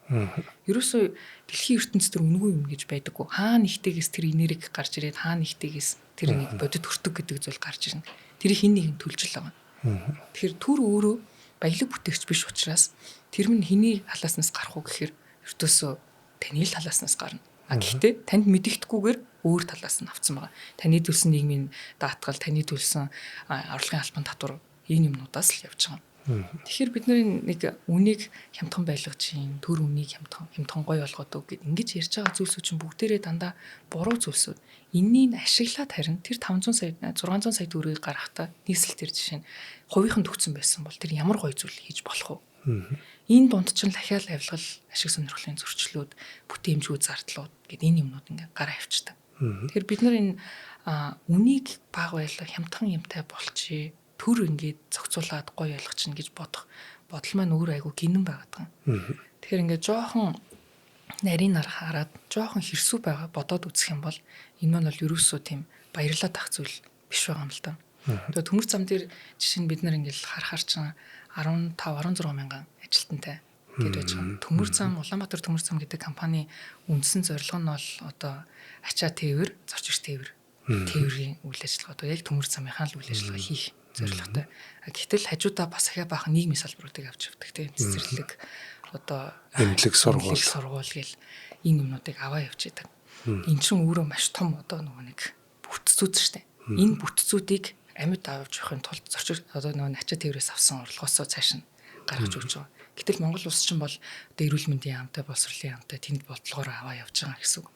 Ерөөсөө дэлхийн ертөнцийн төр үнгүй юм гэж байдаггүй. Хаа нэгтэйгээс тэр энерги гарч ирээд хаа нэгтэйгээс тэр нэг бодит өртөг гэдэг зүйл гарч ирнэ. Тэр хин нэг юм төлжил байгаа. Тэгэхээр түр өөрөө баялаг бүтээгч биш учраас тэр минь хэний халааснаас гарах уу гэхээр ертөөсөө таны л халааснаас гарна. Гэхдээ танд мэдэгдэхгүйгээр өөр талаас нь авцсан байгаа. Таны төлсөн нийгмийн даатгал, таны төлсөн орлогын албан татвар энэ юмнуудаас л явж байгаа. Тэгэхээр бид нэг үнийг хямдхан байлгаж чинь төр үнийг хямдхан гоё болгоод өг гэд ингэж ярьж байгаа зүйлсүүд чинь бүгдээрээ дандаа буруу зүйлсүүд. Энэнийг ашиглаад харин тэр 500 сая 600 сая төгрөгийг гаргахтаа нийслэл тэр жишээ нь хувийнхан төгсөн байсан бол тэр ямар гоё зүйл хийж болох вэ? Энэ дунд чинь дахиад авилгал, ашиг сонирхлын зөрчлүүд, бүтээмжгүй зардлууд гэд энэ юмнууд ингээ гараа авчдаг. Тэгэхээр бид нар энэ үнийг бага байлаа хямдхан юмтай болчихъя. Төр ингээд зохицуулаад гоё ойлгочихно гэж бодох бодол маань өөр айгу гинэн байгаад байгаа. Тэгэхээр ингээд жоохон нарийн нар хараад жоохон хэрсүү байгаа бодоод үзэх юм бол энэ нь бол ерөөсөө тийм баярлаад ах зүйл биш байгаа юм л да. Тэгээ төмөр зам дээр жишээ нь бид нар ингээд харахаар чинь 15-16 мянган ажилтнтай тэр байж байгаа. Төмөр зам Улаанбаатар төмөр зам гэдэг компани үндсэн зорилго нь бол одоо ачаа тээвэр, зорчигч тээвэр, тээврийн үйл ажиллагаа одоо яг төмөр замынхаа л үйл ажиллагаа хийх зорилготой. Гэтэл хажуудаа бас ахаа баахан нийгмийн салбаруудыг авч явдаг тийм цэцэрлэг одоо эмнэлэг сургууль гэл энэ юмнуудыг аваа явж идэг. Эн чинь өөрөө маш том одоо нэг бүтцүүд шүү дээ. Энэ бүтцүүдийг амьд авч явахын тулд зорчигч одоо нөгөө ачаа тээврээс авсан орлогоосоо цааш нь гаргаж өгч байгаа. Гэтэл Монгол улс чинь бол одоо эрүүл мэндийн яамтай, боловсролын яамтай тэнд бодлогоор аваа явж байгаа гэсэн үг.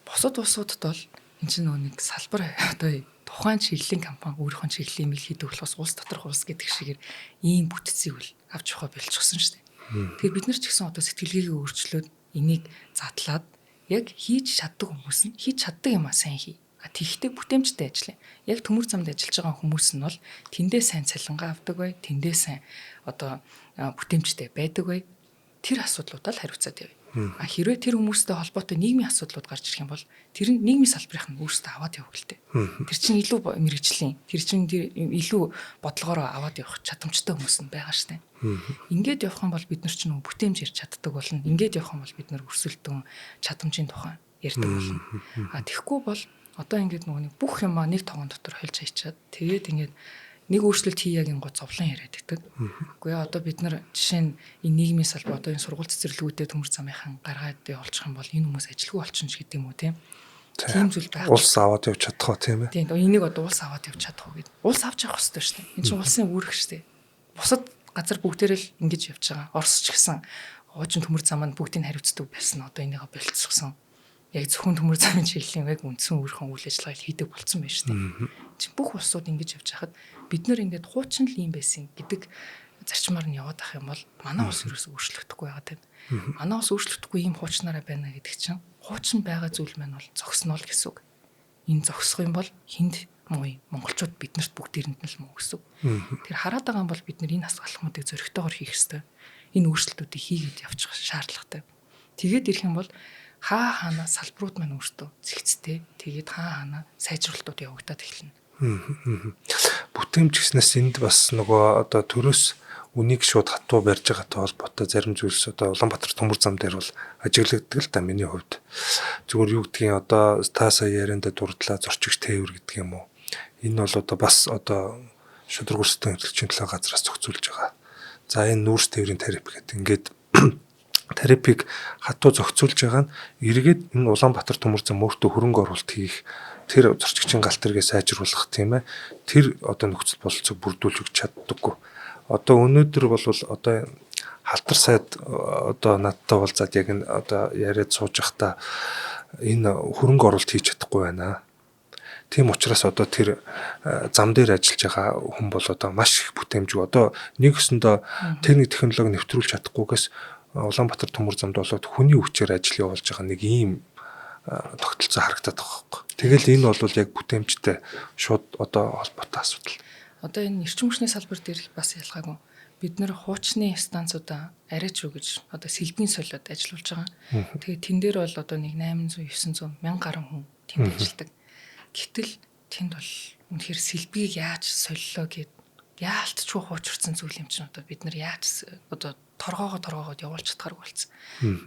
Босод улсуудад бол энэ чинь нөгөө нэг салбар одоо тухайн чиглэлийн компани өөрийнхөө чиглэлийн мэл хийдэг болохоос улс доторх улс гэдэг шигээр ийм бүтцийг үл авч явах болчихсон шүү дээ. Тэгэхээр бид нар ч гэсэн одоо сэтгэлгээгээ өөрчлөөд энийг задлаад яг хийж чаддаг хүмүүс нь хийж чаддаг юм а сайн хий. Тэгхтээ бүтээмжтэй ажиллая. Яг төмөр замд ажиллаж байгаа хүмүүс нь бол тэндээ сайн цалингаа авдаг бай, тэндээ сайн одоо бүтээмжтэй байдаг бай. Тэр асуудлуудаа л хариуцаад явъя. Хэрвээ тэр хүмүүстэй холбоотой нийгмийн асуудлууд гарч ирэх юм бол тэр нь нийгмийн салбарынх нь өөрсдөө аваад явах гэлтэй. Тэр чинь илүү мэрэгжлийн, тэр чинь илүү бодлогоороо аваад явах чадамжтай хүмүүс нь байгаа штэ. Ингээд явах юм бол бид нар чинь бүтээмж ирч чаддаг болно. Ингээд явах юм бол бид нар өрсөлдөн чадамжийн тухай ярьдаг болно. Тэгэхгүй бол одоо ингээд нөгөө бүх юмаа нэг тогоон дотор хольж хайчаад тэгээд ингээд нэг өөрчлөлт хийе гин гоо зовлон яриад байдаг. Үгүй ээ одоо бид нар жишээ нь энэ нийгмийн салбар одоо энэ сургууль цэцэрлэгүүдэд төмөр замынхан гаргаад явуулчих юм бол энэ хүмүүс ажилгүй болчихно ч гэдэг юм уу тийм. Тийм зүйл байх. Улс аваад явж чадах уу тийм ээ. Тийм энийг одоо улс аваад явж чадах уу гэдэг. Улс авч явах хэрэгтэй шүү дээ. Энэ чинь улсын үүрэг шүү дээ. Бусад газар бүгдээрээ л ингэж явж байгаа. Орос ч гэсэн хуучин төмөр заманд бүгдийг хариуцдаг байсан. Одоо энийгээ болцсосон. Яг зөвхөн төмөр замын чиглэлийн яг үндсэн өөрхөн үйл ажиллагааг хийдэг болсон байна шүү дээ. Чи бүх улсууд ингэж явж хахад бид нар ингээд хуучин л юм байсан гэдэг зарчмаар нь яваад ах юм бол манай улс ерөөсөө өөрчлөгдөхгүй байгаа тийм. Манай улс өөрчлөгдөхгүй юм хуучнараа байна гэдэг чинь хуучин байгаа зүйл маань бол зогсноо л гэсэн үг. Энэ зогсох юм бол хинд муу монголчууд биднэрт бүгдээрэнд нь л муу гэсэн үг. Тэр хараад байгаа юм бол бид нар энэ хасгалахмуудыг зөрөгтэйгээр хийх ёстой. Энэ өөрчлөлтүүдийг хийгээд явчих шаардлагатай. Тэгээд ирэх юм бол хаана салбарууд маань өөртөө зэгцтэй тэгээд хаана сайжруулалтууд явагдаад эхэлнэ. Бүтээмж гэснээс энд бас нөгөө одоо төрөөс үнийг шууд хатуу барьж байгаатай холбоотой зарим зүйлс одоо Улаанбаатар төмөр зам дээр бол ажиглагддаг л да миний хувьд. Зүгээр юу гэдгийг одоо та сая ярианда дурдлаа зорчигч тээвэр гэдэг юм уу. Энэ бол одоо бас одоо шудраг өрсөлдөөн хэрэгжлийн төлөө газраас зохицуулж байгаа. За энэ нүүрс тээврийн тариф гэдэг ингээд тарифыг хатуу зохицуулж байгаа нь эргээд энэ Улаанбаатар төмөр зам өөртөө хөрөнгө оруулалт хийх тэр зорчигчийн галт тэргээ сайжруулах тийм ээ. Тэр одоо нөхцөл бололцоог бүрдүүлж чаддаггүй. Одоо өнөөдөр бол одоо халтар сайд одоо надтай уулзаад яг энэ одоо яриад сууж байхдаа энэ хөрөнгө оруулалт хийж чадахгүй байна. Тийм учраас одоо тэр зам дээр ажиллаж байгаа хүн бол одоо маш их бүтээмжгүй. Одоо нэг өсөндөө техник технологи нэвтрүүлж чадахгүйгээс Улаанбаатар төмөр замд болоод хүний хүчээр ажил явуулж байгаа нэг ийм тогтолцоо харагдаад байгаа байхгүй. Тэгэл энэ бол яг бүтээмжтэй шууд одоо холбоотой асуудал. Одоо энэ эрчим хүчний салбар дээр бас ялгаагүй. Бид нэр хуучны станцуудаа арайч юу гэж одоо сэлбийн солиод ажиллуулж байгаа. Тэгээд тэн дээр бол одоо нэг 800 900 1000 гаруй хүн тэнд ажилладаг. Гэтэл тэнд бол үнэхээр сэлбийг яаж солилоо гэд яалтчгүй хуучирсан зүйл юм чинь одоо бид нар яаж одоо торгоогоод явуулж чадхааргүй болсон.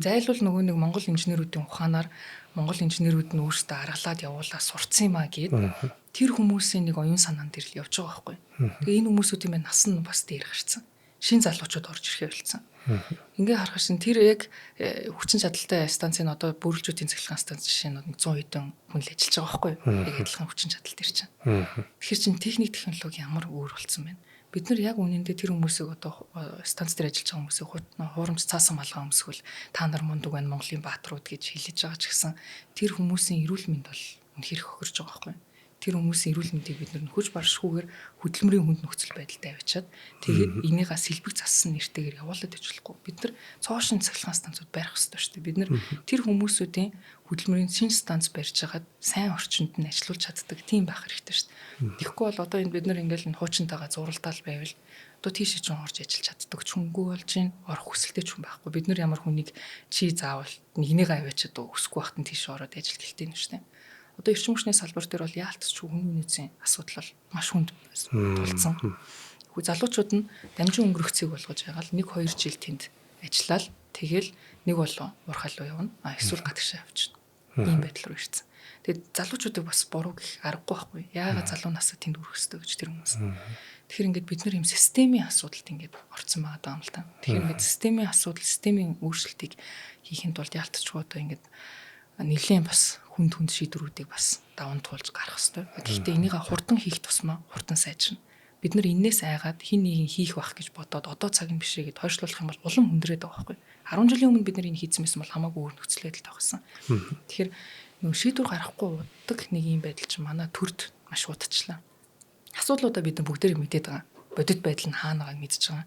Зайлвал нөгөө нэг Монгол инженеруудын ухаанаар Монгол инженерүүд нь өөрсдөө аргалаад явуулаад сурцсан юм а гэд тэр хүмүүсийн нэг оюун санаан дээр л явж байгаа байхгүй. Тэгээ энэ хүмүүсүүдийн маань нас нь бас дээр гарцсан. Шин залуучууд орж ирэхээ болсон. Ингээ харах шин тэр яг хүчин чадалтай станцын одоо бүрэлдэхүүн цэглэхэн станц жишээ нь 100 хэдэн хүн л ажиллаж байгаа байхгүй. Яг адилхан хүчин чадал дээр чинь. Тэгэхээр чин техник технологи ямар өөр болсон байна. Бид нар яг үнэндээ тэр хүмүүсийг одоо станц дээр ажиллаж байгаа хүмүүсийг хуурамч цаасан малгай өмсгөл та нар мундаг байна Монголын бааtruуд гэж хэлж байгаа ч гэсэн тэр хүмүүсийн эрүүл мэнд бол үнэхээр хохирж байгаа байхгүй. Тэр хүмүүсийн эрүүл мэндийг бид нар нөхөж баршгүйгээр хөдөлмөрийн хүнд нөхцөл байдалд авчиад тэгээд энийга сэлбэг зассан нэртэйгээр явуулаад ажиллахгүй. Бид нар цоошин цахилгаан станцууд барих хэрэгтэй шүү дээ. Бид нар тэр хүмүүсүүдийн хөдөлмөрийн шинэ станц барьж хагаад сайн орчинд нь ажиллуулж чаддаг тийм байх хэрэгтэй шүү дээ. Тэгэхгүй бол одоо энэ бид нар ингээл хуучинтайгаа зуралдаал байвал одоо тийшээ ч орж ажиллаж чаддаг ч хүнгүй болж гин орох хүсэлтэй ч хүн байхгүй. Бид нар ямар хүнийг чи заавал нэгнийг аваачаад өсөхгүй байхад нь тийш ороод ажил гэлтэй юм шүү дээ. Одоо эрчим хүчний салбар дээр бол яалтч хүн үнэзийн асуудал бол маш хүнд тулцсан. Хүү залуучууд нь дамжин өнгөрөхцгийг болгож байгаа л 1-2 жил тэнд ажиллаад тэгэл нэг бол урхал руу явна. Эсвэл гадагшаа явчихна. Ийм байдал руу ирсэн. Тэгээд залуучуудыг бас буруу гэх аргагүй байхгүй. Яагаад залуу насаа тэнд өрөх ёстой гэж тэр хүмүүс. Тэгэхээр ингээд бид нар юм системийн асуудалд ингээд орцсон байгаа юм л та. Тэгэхээр ингээд системийн асуудал, системийн өөрчлөлтийг хийхэд бол яалтчгүй одоо ингээд нэлийн бас хүнд шийдвэрүүдийг бас даван туулж гарах хэрэгтэй. Гэхдээ энийг хурдан хийх тусмаа хурдан сайжирна. Бид нар энээс айгаад хин нэг хийх байх гэж бодоод одоо цаг юм бишээ гэд хойшлуулах юм бол улам хүндрээд байгаа байхгүй. 10 жилийн өмнө бид нар энэ хийсэн байсан бол хамаагүй өөр нөхцөл байдалтай байсан. Тэгэхээр нөгөө шийдвэр гаргахгүй уддаг нэг юм байдал чинь манай төрд маш удаачлаа. Асуудлуудаа бид нар бүгдээрээ мэдээд байгаа. Бодит байдал нь хаана байгааг мэдж байгаа.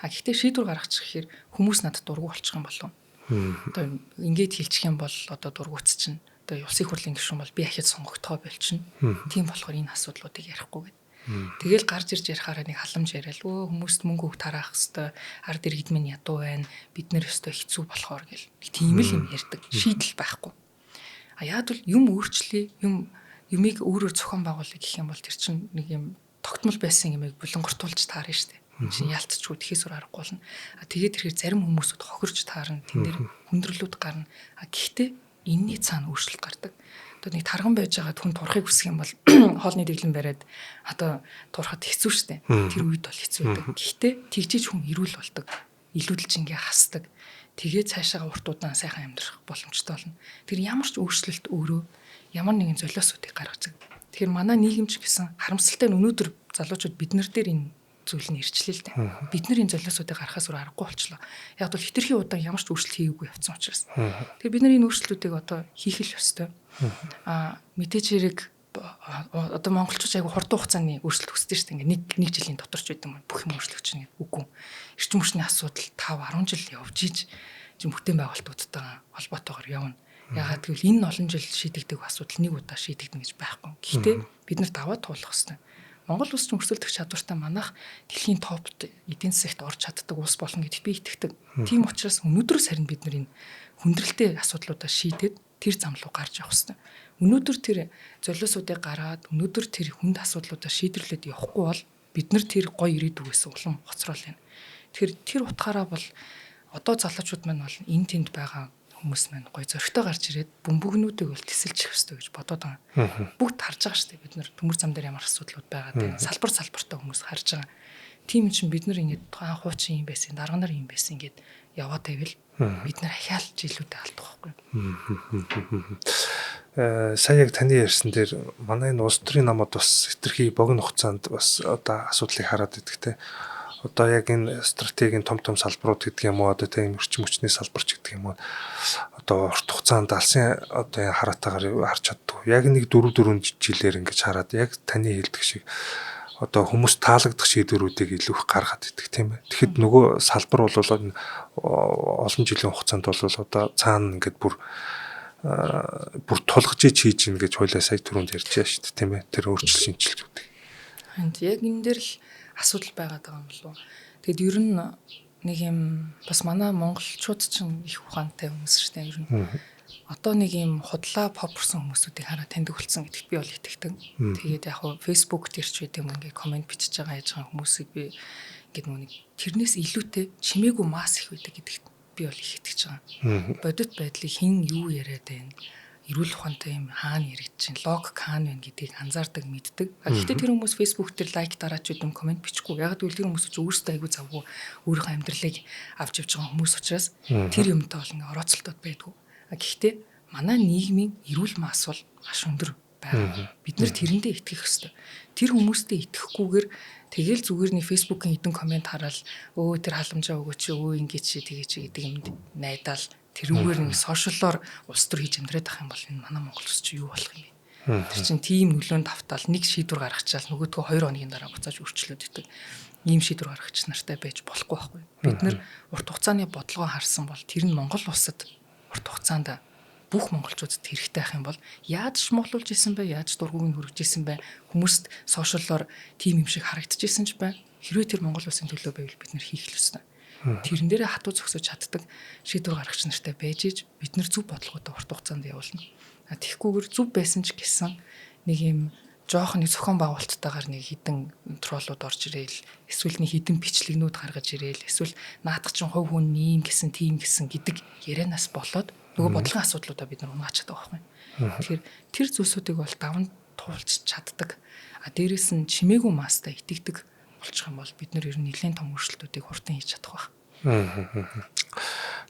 Гэхдээ шийдвэр гаргачих гэхээр хүмүүс надад дургу болчих юм болов. Одоо ингээд хэлчих юм бол одоо дургуц чинь одоо улсын хурлын гишүүн бол би ахиад сонгогдохоо болчихно. Тийм болохоор энэ асуудлуудыг ярихгүй гэдэг. Тэгэл гарч ирж ярихаараа нэг халамж яриад өө хүмүүст мөнгө өг тараах хэвээр ард иргэд минь ядуу байна. Бид нэр өстой хэцүү болохоор гэл. Тийм л юм ярьдаг. Шийдэл байхгүй. А яад бол юм өөрчлөе, юмыг өөрөөр зохион байгуулъя гэх юм бол тэр чинь нэг юм тогтмол байсан юмыг булангартуулж таарна шүү дээ. Чинь ялцчгүй тэхээс өр аргагүй болно. А тэгээд тэрхээр зарим хүмүүсүүд хохирж таарна. Тэн дээр хүндрэлүүд гарна. А гэхдээ энэний цаана өөрчлөлт гардаг. Одоо нэг тарган байж байгаа хүн турахыг хүсэх юм бол хоолны дэглэм бариад одоо турахад хэцүү шттэ. Тэр үед бол хэцүү байдаг. Гэхдээ тэгжиж хүн эрүүл болдог. Илүүдэлж ингээ хасдаг. Тэгээд цаашаа урт удаан сайхан амьдрах боломжтой болно. Тэр ямар ч өөрчлөлт өөрөө ямар нэгэн золиосуудыг гаргаж байгаа. Тэгэхээр манай нийгэмч гэсэн харамсалтай нь өнөөдөр залуучууд бид нар дээр энэ зүйл нь ирчлээ л дээ. Бид нар энэ золиосуудыг гаргахаас өөр аргагүй болчлоо. Яг бол хитрхи удаан ямар ч өөрчлөлт хийгээгүй явцсан учраас. Тэгэхээр бид нар энэ өөрчлөлтүүдийг одоо хийх л ёстой. Мэдээж хэрэг одоо монголчууд айгу хурдан хугацааны өөрчлөлт хүсдэг шүү дээ. Ингээ нэг жилийн дотор ч байдаг юм бүх юм өөрчлөгч нэг үгүй. Эрчим хүчний асуудал 5 10 жил явж ийж бүтээн байгуулалтуудтайгаа холбоотойгоор явна. Ягаад гэвэл энэ олон жил шийдэгдэх асуудал нэг удаа шийдэгдэнэ гэж байхгүй. Гэхдээ бид нарт даваа туулах хэрэгтэй. Монгол улс ч өрсөлдөх чадвартай манайх дэлхийн топт эдийн засагт орж чаддаг улс болно гэдэгт би итгэдэг. Тийм учраас өнөөдрөөс харин бид нар энэ хүндрэлтэй асуудлуудаа шийдээд тэр зам руу гарч явах хэрэгтэй. Өнөөдөр тэр золиосуудыг гаргаад өнөөдөр тэр хүнд асуудлуудаа шийдвэрлээд явахгүй бол бид нар тэр гоё ирээдүгээс улам хоцрол байна. Тэгэхээр тэр утгаараа бол одоо залуучууд маань бол энэ тэнд байгаа хүмүүс маань гоё зөрөгтэй гарч ирээд бөмбөгнүүдийг бол тесэлж их өстой гэж бодоод байгаа. Бүгд харж байгаа шүү дээ. Бид нар төмөр зам дээр ямар асуудлууд байгаа гэдэг салбартай хүмүүс харж байгаа. Тийм чинь бид нар ингэ тухайн хуучин юм байсан, дарга нар юм байсан ингээд яваад байвал бид нар ахиалж илүүтэй алдах байхгүй. Сая яг таны ярьсан дээр манай энэ улс төрийн намууд бас хэтэрхий богино хугацаанд бас одоо асуудлыг хараад идэгтэй. Одоо яг энэ стратегийн том салбарууд гэдэг юм уу одоо тийм эрчим хүчний салбарч гэдэг юм уу одоо урт хугацаанд алсын одоо хараатаагаар харж чаддаг. Яг нэг 4 жилээр ингэж хараад яг таны хэлдэг шиг одоо хүмүүс таалагдах шийдвэрүүдийг илүү их гаргаад идэх тийм ээ. Тэгэхэд нөгөө салбар бол олон жилийн хугацаанд бол одоо цаана ингээд бүр тулгаж хийж ийн гэж хойлоо сая түрүүнд ярьжээ шүү дээ тийм ээ. Тэр өөрчлөлт шинжилгэүүд. Яг энэ дээр л асуудал байгаад байгаа юм болов. Тэгэд ер нь нэг юм бас манай монголчууд ч их ухаантай хүмүүс шүү дээ ер нь. Одоо нэг юм худлаа попорсон хүмүүсүүдийг хараад таньдаг болсон гэдэгт би бол итгэдэг. Тэгээд яг хуу фэйсбүүк дээр ч үгүй юм ингээд комент бичиж байгаа яаж байгаа хүмүүсийг би ингээд нэг тэрнээс илүүтэй чимээгүй масс их байдаг гэдэгт би бол их итгэж байгаа. Бодит байдлыг хэн юу яриад байна? Эрүүл ухаантай юм хаана яригдж чинь лог хаана байна гэдгийг анзаардаг мэддэг. Гэхдээ тэр хүмүүс фэйсбүүк дээр лайк дараач үдэм комент бичихгүй. Яг гэвэл тэр хүмүүс ч өөрсдөө айгүй завгүй өөрийнхөө амьдралыг авч явж байгаа хүмүүс учраас тэр юмтай бол ингээ орооцолтод байдгүй. Гэхдээ манай нийгмийн эрүүл мас бол маш өндөр байгаа. Бид нар тэрэндээ итгэх ёстой. Тэр хүмүүстэй итгэхгүйгээр тэгэл зүгээр нэг фэйсбүүкийн хэдэн комент хараад тэр халамжаа өгөөч ингэ чи тэгээ чи гэдэг юм найдаал тэрүүгээр нэг сошиалоор улс төр хийж амьдраад байх юм бол энэ манай Монгол улс чи юу болох юм бэ? Тэр чинь тийм нөлөөнд тавтаал нэг шийдвэр гаргачаал нөгөөдгөө 2 хоногийн дараа буцааж өөрчлөөд идэг. Ийм шийдвэр гаргач нартай байж болохгүй байхгүй. Бид нар урт хугацааны бодлогоо харсан бол тэр нь Монгол улсад урт хугацаанд бүх монголчуудад хэрэгтэй байх юм бол яаж шмуулж исэн бэ? Яаж дургуг нь хөргөж исэн бэ? Хүмүүст сошиалоор тийм юм шиг харагдчихсэн ч бай. Хэрвээ тэр Монгол улсын төлөө байвал бид нар хийх л ёстой. Тэрэн дээрээ хатуу зогсож чаддаг шийдвэр гаргач нартай байж иж бид нар зөв бодлоготой урт хугацаанд явуулна. Тэгэхгүйгээр зөв байсан ч гэсэн нэг юм жоох нэг зохион байгуулалттайгаар нэг хідэн троллууд орж ирээл эсвэл нэг хідэн бичлэгнүүд гаргаж ирээл эсвэл наадах чинь хувь хүн ийм гэсэн тийм гэсэн гэдэг ярианаас болоод нөгөө бодлогын асуудлуудаа бид нар унгаач чаддаг байхгүй. Тэгэхээр тэр зүйлсүүдийг бол даван туулж чаддаг. Дээрээс нь чимээгүй мастай итгэдэг болчих юм бол бид нэр ер нь нэлээд том өөрчлөлтүүдийг хурдан хийж чадах байх.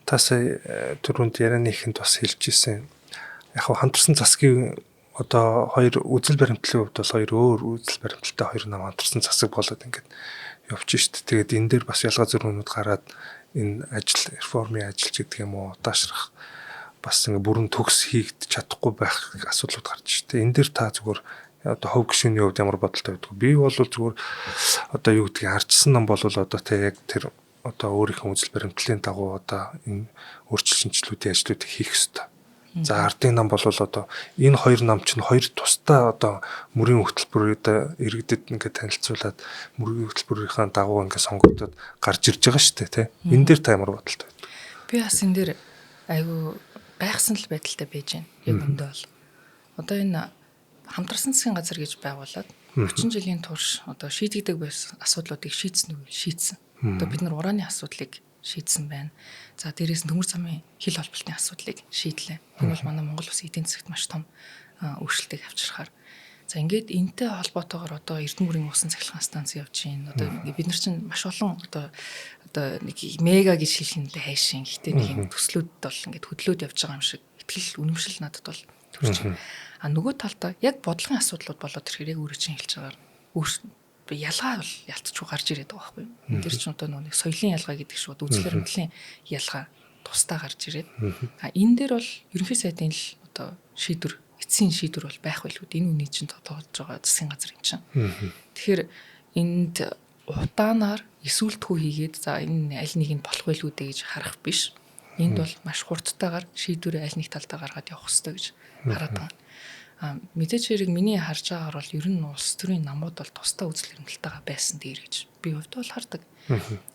Тас түрүүнд ярианы ихэнд бас хэлж ирсэн. Яг хамтарсан засгийн одоо хоёр үзэл баримтлалын хувьд бол хоёр өөр үзэл баримталтай хоёр нам хамтарсан засаг болоод ингээд явж шít. Тэгээд энэ дээр бас ялгаа зөрүүнүүд гараад энэ ажил реформын ажил гэдэг юм уу удаашрах бас ингээд бүрэн төгс хийгдэж чадахгүй байх асуудлууд гарч шít. Энэ дээр та зүгээр одоо хов гишүүний хувьд ямар бодолтой байдгүй. Би бол зүгээр одоо юу гэдгийг харжсан нам бол одоо тэ яг тэр одоо өөрийнхөө үзэл баримтлалын дагуу одоо энэ өөрчлөлт шинжилгүүдийн ажлуудыг хийх ёстой. За ардын нам бол одоо энэ хоёр нам чинь хоёр тусдаа одоо мөрийн хөтөлбөрөд иргэдэд ингээд танилцуулаад мөрийн хөтөлбөрийнхаа дагуу ингээд сонгогдоод гарч ирж байгаа шүү дээ, тэ. Энэ дээр та ямар бодолтой байна? Би бас энэ дээр айгүй гайхсан л байдалтай байж байна. Яг өндөө бол. Одоо энэ хамтарсан засгийн газар гэж байгуулад 30 жилийн турш одоо шийдэгдэг байсан асуудлуудыг шийдсэн үү? Шийдсэн. Одоо бид нар ураны асуудлыг шийдсэн байна. За дээрээс нь төмөр замын хил холболтын асуудлыг шийдлээ. Энэ бол манай Монгол улсын эдийн засагт маш том өөрчлөлтийг авчрахаар. За ингээд энтэй холбоотойгоор одоо Эрдэнэ бүрийн усан цахилгаан станц явж байна. Одоо бид нар чинь маш олон одоо нэг мега гэж хэлэх нь хайшин. Гэхдээ нэг юм төслүүд бол ингээд хөдлөөд явж байгаа юм шиг итгэл үнэмшил надад бол төрж байна. Нөгөө талдаа яг бодлогын асуудлууд болоод ирэхээр яг өөрөө чинь хэлж байгаагаар ялгаа бол ялцчихгүй гарч ирээд байгаа байхгүй юу. Тэр чинь одоо нэг соёлын ялгаа гэдэг шууд үзлэр мэдлийн ялгаа тусдаа гарч ирээд. Энэ дээр бол ерөнхий сайдын л одоо шийдвэр эцсийн шийдвэр бол байх байлгүй. Энэ үний чинь тодорхойлж байгаа засгийн газар юм чинь. Тэгэхээр энд удаанаар эсвэлтгүү хийгээд за энэ аль нэг нь болох байлгүй дээ гэж харах биш. Энд бол маш хурдтайгаар шийдвэрээ аль нэг талдаа гаргаад явах хэрэгтэй гэж хараад байгаа. Мэдээж хэрэг миний харж байгаагаар бол ер нь улс төрийн намууд бол тусдаа үзэл баримталтайгаа байсан дээр гэж би хувьд бол хардаг.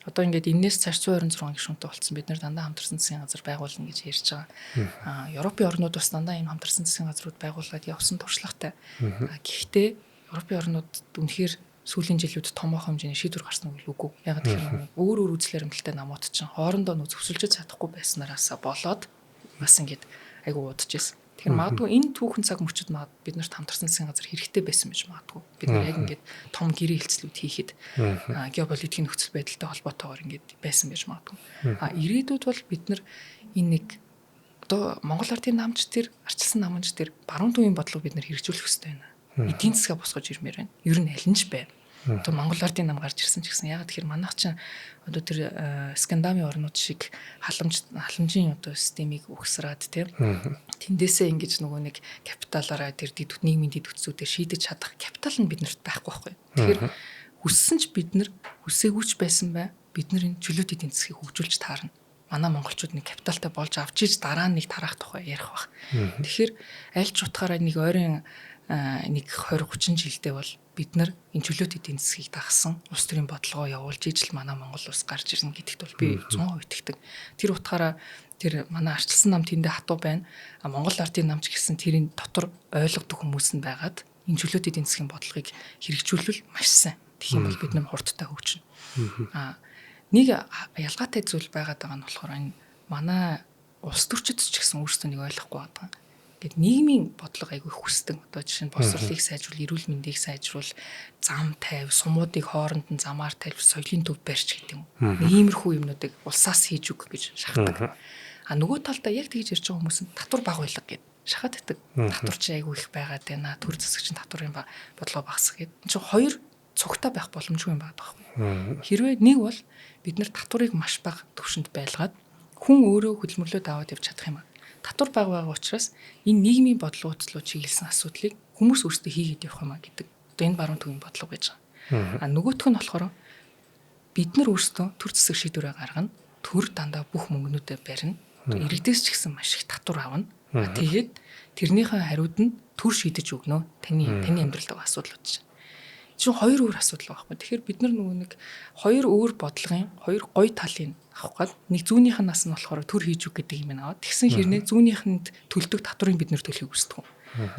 Одоо ингээд энэс цааш 126 гишүүнтэй болцсон бид нар дандаа хамтарсан засгийн газар байгуулна гэж ярьж байгаа. Европын орнууд бас дандаа ийм хамтарсан засгийн газрууд байгуулад явсан туршлагатай. Гэхдээ Европын орнууд үнэхээр сүүлийн жилүүд томоохон хэмжээний шийдвэр гарсан үгүй. Яг тэгэхээр өөр үзэл баримталтай намууд чинь хоорондоо зөвсөлж чадахгүй байснараасаа болоод бас ингээд айгу удаж ирсэн. Тэгэхээр магадгүй энэ түүхэн цаг мөчид бид нарт хамтарсан засгийн газар хэрэгтэй байсан байж магадгүй. Бид нар яг ингээд том гэрээ хэлцлүүд хийхэд геополитикийн нөхцөл байдалтай холбоотойгоор ингээд байсан байж магадгүй. Ирээдүйд бол бид нар энэ нэг одоо Монгол Ардын намч тэр арчилсан намч тэр баруун төвийн бодлого бид нар хэрэгжүүлэх хэрэгтэй байна. Эдийн засгаа босгож ирмээр байна. Ер нь аль нь ч бай. Одоо Монгол Ардын нам гарч ирсэн ч гэсэн яг тэгэхээр манайх чинь одоо тэр Скандинавын орнууд шиг халамжийн одоо системийг ухсраад тийм тэндээсээ ингэж нөгөө нэг капиталаараа тэр нийгмийн дэд үтсүүдээр шийдэж чадах капитал нь биднэрт байхгүй байхгүй. Тэгэхээр хүссэн ч бид нар хүсээгүй ч байсан бай бид нар энэ чөлөөт эдийн засгийг хөгжүүлж таарна. Манай монголчууд нэг капиталтай болж авч иж дараа нь нэг тараах тухай ярих бах. Тэгэхээр аль ч утгаараа нэг ойрын нэг 20-30 жилдээ бол бид нар энэ чөлөөт эдийн засгийг дагсан улс төрийн бодлогоо явуулж ижил манай Монгол улс гарч ирнэ гэдэгт бол би 100% итгэдэг. Тэр утгаараа тэр манай арчилсан нам тэндээ хатуу байна. Монгол Ардын намч гэсэн тэрийн дотор ойлгодог хүмүүс нь байгаад энэ чөлөөт эдийн засгийн бодлогыг хэрэгжүүлвэл маш сайн. Тэгэх юм бол бид нар хурдтай хөгжинэ. Нэг ялгаатай зүйл байгаад байгаа нь болохоор энэ манай улс төрчид ч гэсэн өөрсдөө нэг ойлгохгүй байгаа. Гэт нийгмийн бодлого айгүй хүсдэг. Одоо жишээ нь боловсролыг сайжруул, эрүүл мэндийг сайжруул, зам тайв, сумуудыг хооронд нь замаар тайлбар, соёлын төв барьж гэдэг юм. Иймэрхүү юмнуудыг улсаас хийж өг гэж шахдаг. Нөгөө талдаа яг тэгж ярьж байгаа хүмүүс нь татвар баг байлга гэд шахаад байдаг. Татвар чи айгүй их байгаад байна. Төр засагчийн татварын бодлого багасгах гэд. Энд чинь хоёр цугтаа байх боломжгүй юм байна байхгүй. Хэрвээ нэг бол бид нар татварыг маш бага түвшинд байлгаад хүн өөрөө хөдөлмөрлөд аваад явж чадах юм аа. Татвар бага байгаа учраас энэ нийгмийн бодлогоуд руу чиглэсэн асуудлыг хүмүүс өөрсдөө хийгээд явах юм а гэдэг. Одоо энэ баруун төвийн бодлого байж байгаа. Нөгөөх нь болохоор бид нар өөрсдөө төр засаг шийдвэрээ гаргана. Төр дандаа бүх мөнгнүүдээ барина. Иргэдээс ч гэсэн маш их татвар авна. Тэгээд тэрнийхээ хариуд нь төр шийдэж өгнө. Таны амьдралд байгаа асуудлууд чинь. Чинь хоёр өөр асуудал байхгүй. Тэгэхээр бид нар нөгөө нэг хоёр өөр бодлогын хоёр гой талыг авах гад нэг зүүнийх нь нас нь болохоор төр хийж үг гэдэг юм аа. Тэгсэн хэрнээ зүүнийхэнд төлдөг татврыг бид нэр төлөхийг хүсдэг.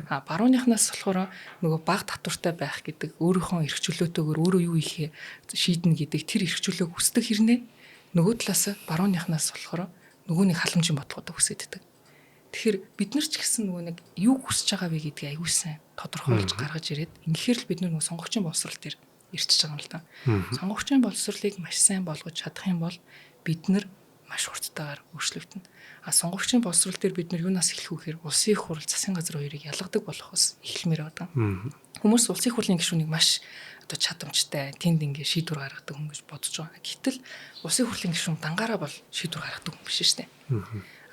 Барууныхнаас болохоор нөгөө бага татвартай байх гэдэг өөрийнхөө эрх чөлөөтэйгээр өөрөө юу хийхээ шийднэ гэдэг тэр эрх чөлөөг хүсдэг хэрнээ нөгөө талаас барууныхнаас болохоор нөгөө нэг халамжийн бодлогоо хүсэж байдаг. Тэгэхээр бид нар ч гэсэн нөгөө нэг юу хүсэж байгаа вэ гэдгийг аягүй сайн тодорхойлж гаргаж ирээд ингэхээр л бид нөгөө сонгогчийн боловсрол төр ирчихэж байгаа юм л да. Сонгогчийн боловсролыг маш сайн болгож чадах юм бол бид нар маш хурдтайгаар өөрчлөгдөнө. Сонгогчийн боловсрол төр бид нар юунаас эхлэх вэ гэхээр улсын их хурл засгийн газар хоёрыг ялгадаг болохоос эхлэмээр байгаа. Хүмүүс улсын их хурлын гишүүнийг маш одоо чадамжтай тэнд ингээ шийдвэр гаргадаг хүн гэж бодож байгаа. Гэтэл улсын их хурлын гишүүн дангаараа бол шийдвэр гаргадаг хүн биш шүү дээ.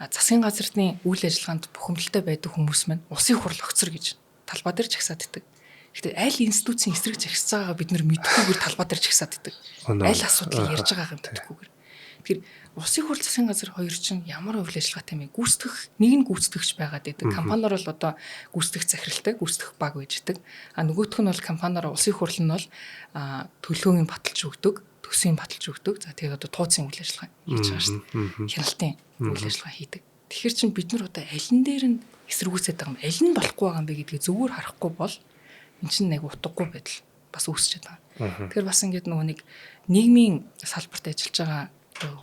Засгийн газрын үйл ажиллагаанд бухимдалтай байдаг хүмүүс маань улсын хурл огцор гэж талбай дээр жагсаад идэг. Гэхдээ аль институцийн эсрэг жагсаж байгаагаа бид нар мэдхгүйгээр талбай дээр жагсаад идэг. Аль асуудлыг ярьж байгаагаа мэдхгүйгээр. Тэгэхээр улсын хурл засгийн газар хоёр чинь ямар үйл ажиллагаатай юм гүйцэтгэх нэг нь гүйцэтгэгч байгаад байдаг. Компаниар бол одоо гүйцэтгэх захиралтай гүйцэтгэх баг байж байдаг. Нөгөөх нь бол компаниар улсын хурл нь бол төлөөгийн баталж өгдөг. Төсвийн баталж өгдөг. За тэгээд одоо тууцын үйл ажиллагаа хийж байгаа шүү дээ. Хяналтын үйл ажиллагаа хийдэг. Тэгэхээр чин бид нар одоо аль нь дээр нь эсэргүүцээд байгаа юм. Аль нь болохгүй байгаа юм бэ гэдгийг зөвөр харахгүй бол эн чинь нэг утгагүй байдал бас үүсчихэд байгаа. Тэгэхээр бас ингээд нөгөө нэг нийгмийн салбарт ажиллаж байгаа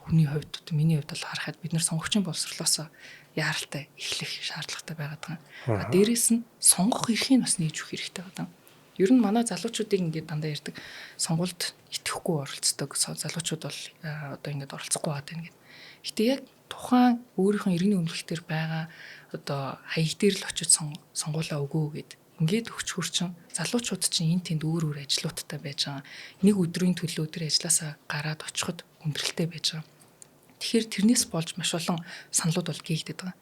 хүний хувьд миний хувьд бол харахад бид нар сонгогчийн боловсролоос яаралтай эхлэх шаардлагатай байгаад байгаа. Дээрээс нь сонгох эрхийг бас нээж өгөх хэрэгтэй байна. Ер нь манай залуучуудыг ингээд дандаа ярьдаг сонгуульд итгэхгүй оролцдог залуучууд бол одоо ингээд оролцохгүй байгаа юм гэдэг. Гэтэ яг тухайн өөрийнхөө иргэний үнэлэлтээр байгаа одоо хаяг дээр л очиж сонгуулаа өгөө гэд ингээд өгч хурчин залуучууд чинь энэ тэнд өөр ажлуудтай байж байгаа. Нэг өдрийн төлөө өдөр ажилласаа гараад очиход хүндрэлтэй байж байгаа. Тэгэхээр тэрнээс болж маш олон саналуд бол гээгдэт байгаа.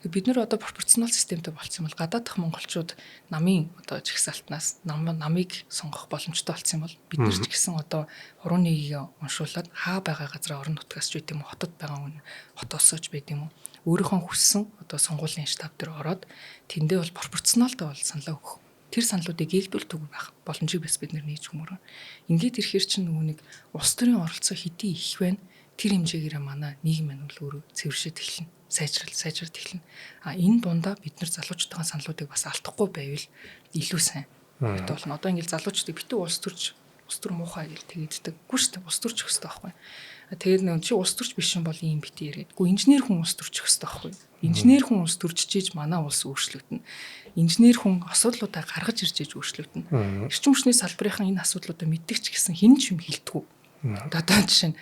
Тэгээ бид нэр одоо пропорционал системтэй болцсон бол гадаадх монголчууд намын одоо жигсаалтнаас намыг сонгох боломжтой болсон юм бол бид нар ч гэсэн одоо уран нэгийг уншуулад хаа байгаа газар орон нутгаас ч үт юм хотод байгаа хүн хотоосооч байд юм уу өөрийнхөө хүссэн одоо сонгуулийн штаб дээр ороод тэндээ бол пропорционалтай бол саналаа өгөх. Тэр саналуудыг гээгдүүлдэг байх боломжийг бас бид нар нээж өгмөр. Ингээд ирэхээр чинь нөгөө нэг улс төрийн оролцоо хэдий их байна. Тэр хэмжээгээр манай нийгэм маань өөрөө цэвэршээд эхэлнэ. Сайжраад эхэлнэ. Энэ дундаа бид нар залуучуудын саналуудыг бас алдахгүй байвал илүү сайн. Бид болно. Одоо ингээл залуучуудыг битүү улс төр муухай гэж тэгэгддэг. Үгүй шүү дээ. Улс төрч өстэй байхгүй. Тэгээд нөө чи улс төрч биш юм бол ийм битээ яриад. Үгүй инженер хүн улс төрч өстэй байхгүй. Инженер хүн улс төрчиж манай улс өөрчлөгдөнө. Инженер хүн асуудлуудаа гаргаж ирж өөрчлөгдөнө. Эрчим хүчний салбарынхан энэ асуудлуудаа мэддэг ч гэсэн хэн ч юм хэлдэггүй. Одоо жишээ нь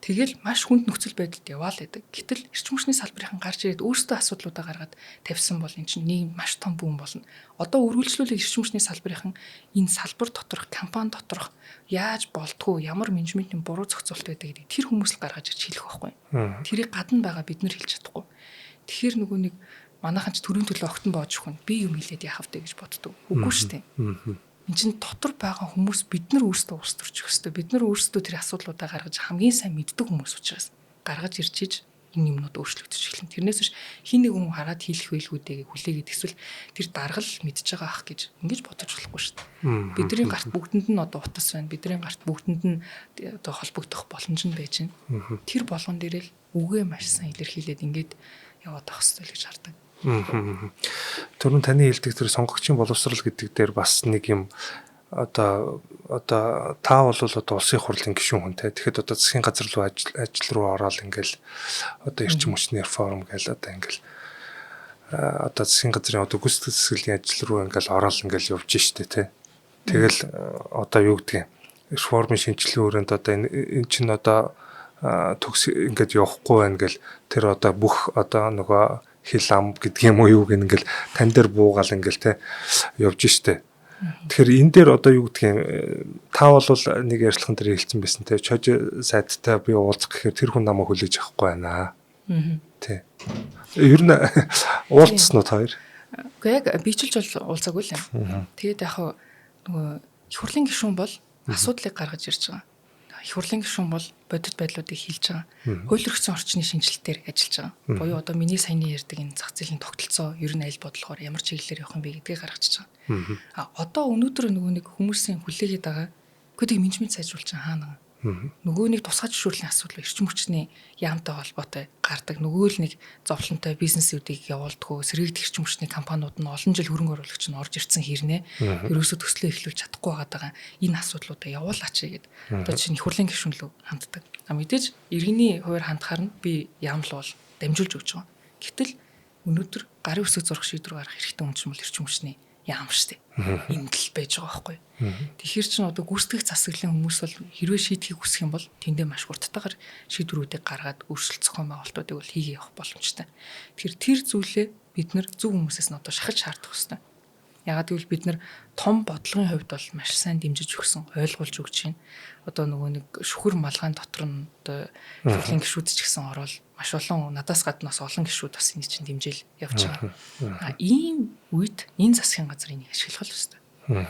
тэгэл маш хүнд нөхцөл байдалд яваал байдаг. Гэтэл эрчим хүчний салбарынхан гарч ирээд өөрсдөө асуудлуудаа гаргаад тавьсан бол эн чинь нийгэм маш том бүүн болно. Одоо үргэлжлүүлэх эрчим хүчний салбарынхан энэ салбар доторх, компани доторх яаж болдгоо, ямар менежментийн буруу зохицуулт байдаг гэдэг тэр хүмүүс л гаргаж ирж хэлэх байхгүй. Тэрийг гадна байгаа бид нар хэлж чадахгүй. Тэгэхээр нөгөө нэг манайхан ч төрийн төлөө огтон боож өгнө. Би юм хэлээд яах вэ гэж боддог. Үгүй шүү дээ. Энд чинь дотор байгаа хүмүүс бид нар өөрсдөө ус төрчих хэвээр. Бид нар өөрсдөө тэр асуудлуудаа гаргаж хамгийн сайн мэддэг хүмүүс учраас гаргаж ирчиж энэ юмнууд өөрчлөгдөж эхэлнэ. Тэрнээс биш хин нэг хүн хараад хийх байлгүйдээ хүлээгээд эсвэл тэр даргал мэдж байгаа ах гэж ингэж бодож болохгүй шүү дээ. Бидний гарт бүгдэнд нь одоо утас байна. Бидний гарт бүгдэнд нь одоо холбогдох боломж нь байж байна. Тэр болгон дээрээ л үгээ маш сайн илэрхийлээд ингэж яваад авах хэрэгтэй л гэж хардаг. Түрүүн таны хэлдэг тэр сонгогчийн боловсрал гэдэг дээр бас нэг юм одоо та бол одоо улсын хурлын гишүүн хүн те. Тэгэхэд одоо засгийн газар руу ажил руу ороод ингээл одоо эрчим хүчний реформ гээл одоо ингээл одоо засгийн газрын одоо гүйцэтгэх засгийн ажил руу ингээл ороод ингээл явж штэ те. Тэгэл одоо юу гэдгийг реформын шинжилгээ өрөөнд одоо энэ чинь одоо төгс ингээд явахгүй байна гэл тэр одоо бүх одоо нөгөө хил ам гэдэг юм уу юу гэн ингээл тань дээр буугаал ингээл те явж штэ. Тэгэхээр энэ дээр одоо юу гэдгийг та бол нэг ярилцлаган дээр хэлсэн байсан те чож сайттай би уулзах гэхээр тэр хүн намайг хүлээж авахгүй байна. Тий. Ер нь уулзсан уу та хоёр? Үгүй яг бичилж бол уулзаагүй л юм. Тэгээд яг нөгөө их хурлын гишүүн бол асуудлыг гаргаж ирж байгаа. Их хурлын гишүүн бол бодит байдлуудыг хэлж байгаа. Хууль эрхцэн орчны шинжилэлтээр ажиллаж байгаа. Буюу одоо миний саяны ярьдаг энэ зах зээлийн тогтолцоо ер нь аль бодлохоор ямар чиглэлээр явах юм бэ гэдгийг гаргачихж байгаа. Одоо өнөөдөр нөгөө нэг хүмүүсийн хүлээгээд байгаа гэхдээ менежмент сайжруулж байгаа хаана. Нөгөө нэг тусгай зөвшөөрлийн асуудал эрчим хүчний яамтай холбоотой гардаг. Нөгөө л нэг зовлонтой бизнесүүдийг явуулдаг, сэргийгдэх эрчим хүчний компаниуд нь олон жил хөрөнгө оруулагч нь орж ирсэн хэрнээ ерөөсөө төслөө эхлүүлж чадахгүй байгаа энэ асуудлуудаа явуулаач гэдэг. Одоо чинь их хурлын гишүүн лөө ханддаг. Мэдээж иргэний хувьд хандахаар нь би яамл бол дамжуулж өгч байгаа. Гэтэл өнөөдөр гарын үсэг зурх шийдвэр гаргах хэрэгтэй юм чинь бол эрчим хүчний яам штэ. Энд л байж байгаа байхгүй. Тэгэхээр чинь одоо гүйцэтгэх засаглалын хүмүүс бол хэрвээ шийдхийг хүсэх юм бол тэндээ маш хурдтайгаар шийдвэрүүдийг гаргаад өөрчлөлт зохион байгуулалтуудыг бол хийгээ явах боломжтой. Тэгэхээр тэр зүйлээ бид нар зөв хүмүүсээс нь одоо шахаж шаардах хэрэгтэй. Ягаад гэвэл бид нар том бодлогын хувьд бол маш сайн дэмжиж өгсөн, ойлгуулж өгч байна. Одоо нөгөө нэг шүхэр малгайн дотор нь одоо хөрлийн гишүүд ч гэсэн ороод маш олон надаас гаднаас олон гишүүд бас энэ чинь дэмжээл явж байгаа. Ийм үед энэ засгийн газрыг ашиглах хэрэгтэй.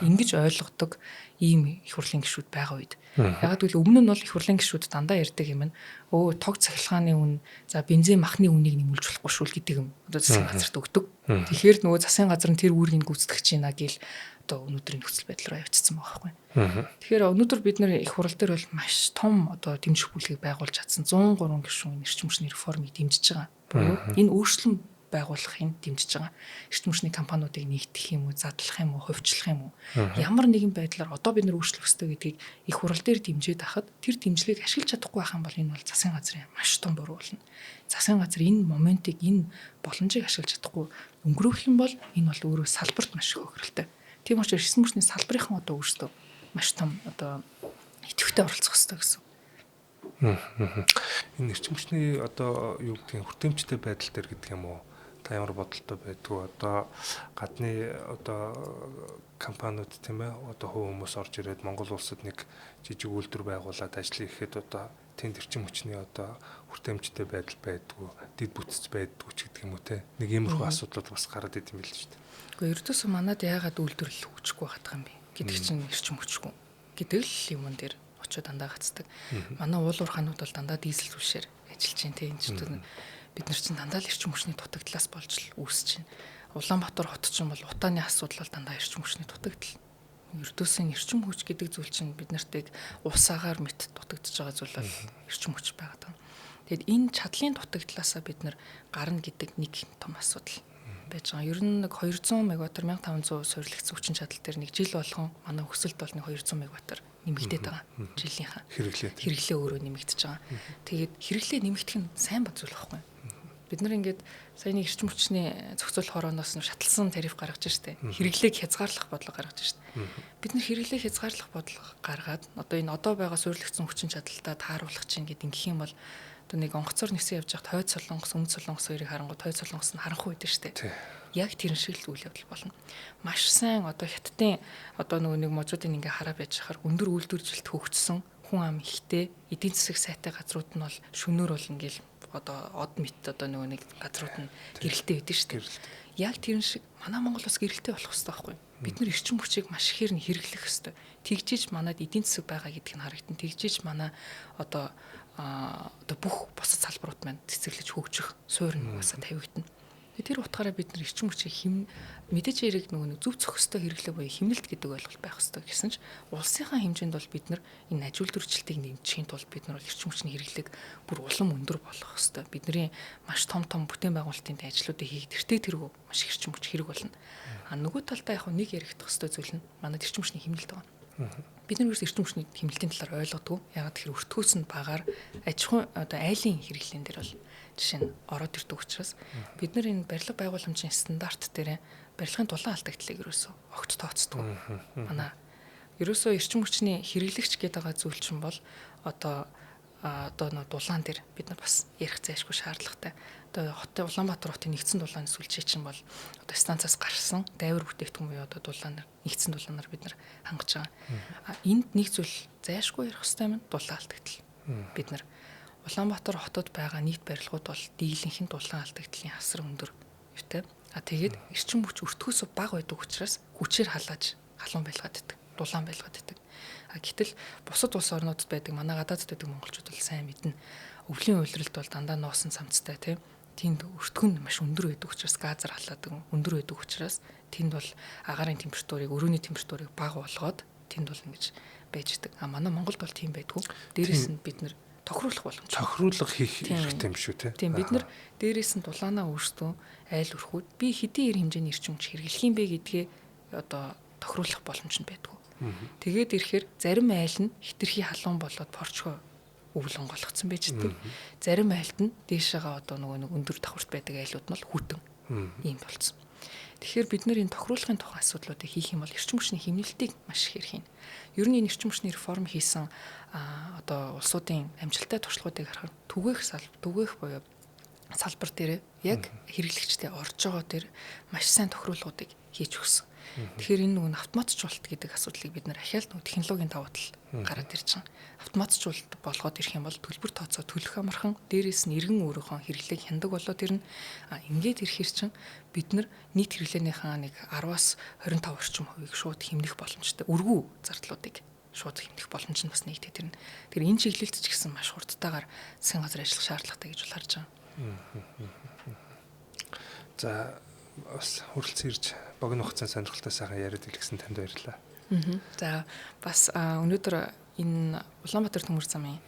Ингэж ойлгодог ийм их хурлын гишүүд байгаа үед. Ягаад гэвэл өмнө нь бол их хурлын гишүүд дандаа ярьдаг юм нь тог цахилгааны үн, за бензин махны үнийг нэмүүлж болохгүй шүү гэдэг юм. Одоо засгийн газарт өгдөг. Тэгэхээр нөгөө засгийн газар нь тэр үүргийг гүйцэтгэж байна гэл одоо өнөөдрийн нөхцөл байдал руу явчихсан байгаа байхгүй. Тэгэхээр өнөөдөр бид нэр их хурал дээр бол маш том одоо дэмжих бүлгийг байгуулж чадсан 103 гишүүн эрчим хүчний реформыг дэмжиж байгаа. Буюу энэ өөрчлөлт байгуулахыг дэмжиж байгаа. Эрчим хүчний компаниудыг нэгтгэх юм уу, задлах юм уу, хувьчлах юм уу? Ямар нэгэн байдлаар одоо бид нар өөрчлөх ёстой гэдгийг их хурал дээр дэмжиж байхад тэр дэмжлэгийг ашиглаж чадахгүй байх юм бол энэ бол засгийн газрын маш том буруу болно. Засгийн газар энэ моментыг, энэ боломжийг ашиглаж чадахгүй өнгөрөөх юм бол энэ бол өөрөө салбарт маш их хохиролтой. Тийм учраас эрчим хүчний салбарынхан одоо өөрсдөө маш том одоо идэвхтэй оролцох ёстой гэсэн. Энэ эрчим хүчний одоо юу гэдгийг хүртээмжтэй байдал дээр гэдэг юм уу? Та ямар бодолтой байдгүй одоо гадны одоо компаниуд тийм ээ одоо хувь хүмүүс орж ирээд Монгол улсад нэг жижиг үйлдвэр байгуулад ажиллая гэхэд одоо тэнд эрчим хүчний одоо хүртээмжтэй байдал байдгүй, дэд бүтц байдгүй ч гэдэг юм уу те. Нэг иймэрхүү асуудлууд бас гараад идэм байл шүү дээ. Гэхдээ ердөөсөө манад яагаад үйлдвэрлэл хөгжихгүй байгаа юм бэ гэдэг чинь эрчим хүчгүй гэдэг л юмн дээр очиод дандаа гацдаг. Манай уул уурхаанууд бол дандаа дизель түлшээр ажиллаж байна те. Энэ ч бид нар чинь дандаа л эрчим хүчний дутагдлаас болж л үүсэж байна. Улаанбаатар хот чинь бол утааны асуудал дандаа эрчим хүчний дутагдал. Ердөөсөө эрчим хүч гэдэг зүйл чинь бид нарт усаагаар мэт дутагдж байгаа зүйл бол эрчим хүч байгаа даа. Тэгэд энэ чадлын дутагдлаасаа бид нар гарна гэдэг нэг том асуудал байж байгаа. Ер нь нэг 200 мегаватт 1500 суйрлагдсан хүчин чадал дээр нэг жил болгон манай өсөлт бол нэг 200 мегаваттаар нэмэгдээд байгаа. Жилийнхаа хэрэглээ өөрөө нэмэгдэж байгаа. Тэгээд хэрэглээ нэмэгдэх нь сайн бод зүйл байхгүй юу? Бид нар ингээд саяны эрчим хүчний зохицуулах хорооноос нь шатлсан тариф гаргаж штэ. Хэрэглээг хязгаарлах бодлого гаргаж штэ. Бид нар хэрэглээг хязгаарлах бодлого гаргаад одоо энэ одоо байгаа суйрлагдсан хүчин чадалтаа тааруулах чинь гэдэг ингэх юм бол одоо нэг онгоцоор нисэн явж байхад хойд солонгос, өмнөд солонгос хоёрыг харангуут хойд солонгос нь харанхуй байдаг штэ. Яг тэр шиг л үйл явдал болно. Маш сайн одоо хятадын одоо нэг можуудын ингээ хараа байж хахаар өндөр үйлдвэржилт хөгжсөн хүн ам ихтэй эдийн засаг сайтай газрууд нь бол шөнөөр бол ингээл одоо од мэт одоо нэг газрууд нь гэрэлтэй байдаг шүү дээ. Яг тэр шиг манай Монгол бас гэрэлтэй болох хэрэгтэй байхгүй юу? Бид нар эрчим хүчийг маш ихээр нь хэрэглэх хэрэгтэй. Тэгжиж манад эдийн засаг байгаа гэдг нь харагдана. Тэгжиж манай одоо бүх бусад салбарууд маань цэцэглэж хөгжих суурь нь угаасаа тавигдана. Тэр утгаараа бид нар эрчим хүчийг мэдээж хэрэг нэг зөв зохистой хэрэглээ буюу хэмнэлт гэдэг ойлголт байх хэрэгтэй гэсэн ч улсынхаа хэмжээнд бол бид нар энэ ажил үйлдвэрчлэлтийг нэмчихийн тулд бид нар эрчим хүчний хэрэглээг бүр улам өндөр болгох хэрэгтэй. Бидний маш том бүтээн байгуулалтын ажлуудыг хийгээд эртээ тэргүй маш эрчим хүч хэрэг болно. Нөгөө талдаа яг нэг яригдах хэрэгтэй зүйл нь манай эрчим хүчний хэмнэлт байна. Бид нар ерөөс эрчим хүчний хэмнэлтийн талаар ойлгодгүй. Ягаад тэгэхээр өртгөөс нь багаар аж ахуйн одоо айлын хэрэглэн дээр бол жишээ нь ороод ирдэг учраас бид нар энэ барилга байгууламжийн стандарт дээр барилгын дулаан алдагдлыг ерөөсөө огт тооцдог. Манай ерөөсөө эрчим хүчний хэрэглэгч гэдэг байгаа зүйл чинь бол одоо нэг дулаан дээр бид нар бас ярих зайшгүй шаардлагатай. Одоо Улаанбаатар хотын нэгдсэн дулааны сүлжээ чинь бол одоо станцаас гарсан дайвар бүтээгдэхүүн буюу одоо дулаанаар нэгдсэн дулаанаар бид нар хангаж байгаа. Энд нэг зүйл зайшгүй ярих хэвээр юм дулаан алдагдал. Бид нар Улаанбаатар хотод байгаа нийт барилгууд бол дийлэнх нь дулаан алдагдлын асар өндөр юутай. Тэгээд эрчим хүч өртгөөсөө бага байдаг учраас хүчээр халааж халуун байлгаад байдаг. Дулаан байлгаад байдаг. Гэтэл бусад улс орнуудад байдаг манай гадаадд байдаг монголчууд бол сайн мэднэ. Өвлийн уйлралд бол дандаа нуусан цамцтай тийм. Тэнд өртгөн маш өндөр байдаг учраас газар халаадаг өндөр байдаг учраас тэнд бол агаарын температурыг, өрөөний температурыг бага болгоод тэнд бол ингэж байж идэг. Манай Монголд бол тийм байдгүй. Дээрээс нь бид нэр тохируулах боломжтой. Тохируулах хийх хэрэгтэй юм шүү те. Тийм бид нар дээрээс нь дулаанаа өөрсдөө айл өрхүүд би хэдийн эр хэмжээний эрчим хүч хэрэглэх юм бэ гэдгээ одоо тохируулах боломж нь байдгүй. Тэгээд ирэхээр зарим айл нь хитрхи халуун болоод порчгоо өвөл онгойлгоцсон байж тээ. Зарим айлт нь дээшээгээ одоо нэг өндөр давхарт байдаг айлууд нь бол хүтэн ийм болцсон. Тэгэхээр бид нэр энэ тохируулахын тухай асуудлуудыг хийх юм бол эрчим хүчний хэмнэлтийг маш их хэрэг хийн. Ер нь энэ эрчим хүчний реформ хийсэн одоо улсуудын амжилттай туршлагуудыг харахад түгээх буюу салбар дээр яг хэрэглэгчтэй орж байгаа дээр маш сайн тохируулгуудыг хийж өгсөн. Тэгэхээр энэ нэг автоматжуулалт гэдэг асуудлыг бид нэр ахаал технологийн давуу тал гараад ирж байгаа. Автоматжуулалт болгоод ирэх юм бол төлбөр тооцоо төлөх амархан, дээрээс нь иргэн өөрийнхөө хэрэглээг хяндаг болоод ирнэ. Ингээд ирэхэр чинь бид нар нийт хэрэглээнийхээ нэг 10-аас 25 орчим хувийг шууд хэмнэх боломжтой. Өргүү зардлуудыг шууд хэмнэх боломж нь бас нэгтэй тэрнэ. Тэр энэ чиглэлд ч гэсэн маш хурдтайгаар засгийн газар ажиллах шаардлагатай гэж бол харж байгаа. За бас хүрэлцэн ирж богино хугацаанд сонирхолтой сайхан яриад илгэсэн танд баярлалаа. За бас өнөөдөр энэ Улаанбаатар төмөр замын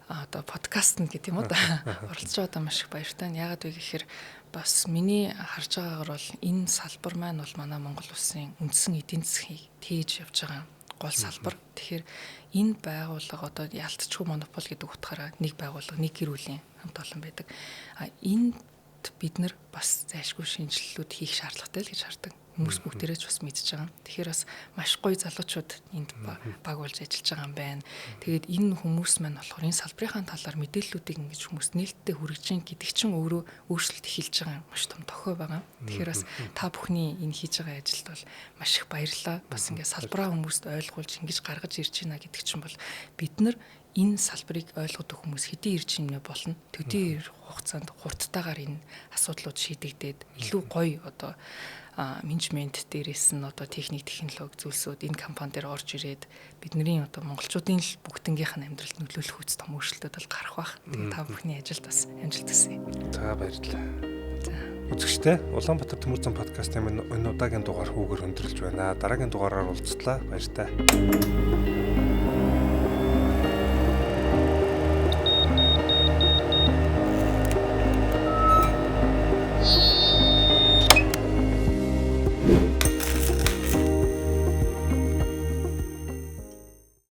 одоо подкаст гэдэг юм уу да оролцож байгаа маш их баяртай. Яагаад вэ гэхээр бас миний харж байгаагаар бол энэ салбар маань бол манай Монгол улсын үндсэн эдийн засгийг тээж явж байгаа гол салбар. Тэгэхээр энэ байгууллага одоо ялцчгүй монопол гэдэг утгаараа нэг байгууллага, нэг гэр бүлийн хамт олон байдаг. Энд бид нар бас зайлшгүй шинжилэлүүд хийх шаардлагатай л гэж хардаг. Хүмүүс бүгдээрээ ч бас мэдж байгаа. Тэгэхээр бас маш гоё залуучууд энд баг болж ажиллаж байгаа юм байна. Тэгээд энэ хүмүүс маань болохоор энэ салбарынхаа талаар мэдээллүүдийг ингэж хүмүүс нээлттэй хүргэж гэдэг чинь өөрөө өөрчлөлт эхэлж байгаа маш том тохио байгаа. Тэгэхээр бас та бүхний энэ хийж байгаа ажилд бол маш их баярлалаа. Бас ингээд салбараа хүмүүст ойлгуулж ингэж гаргаж ирж байна гэдэг чинь бол бид нар энэ салбарыг ойлгодог хүмүүс хэдийн иржийнэ болно. Төдий хугацаанд хурдтайгаар энэ асуудлууд шийдэгдээд илүү гоё одоо менежмент дээрээс нь одоо техник технологи зүйлсүүд энэ компани дээр орж ирээд бидний одоо монголчуудын л бүгднгийнх нь амьдралд нөлөөлөх үс том өөрчлөлтүүд бол гарах бах. Тэгээд та бүхний ажилд бас амжилт хүсье. За баярлалаа. Үзэгчтэй Улаанбаатар Төмөр зам подкастын энэ удаагийн дугаар хүүгээр өндөрлж байна. Дараагийн дугаараар уулзтлаа. Баяртай.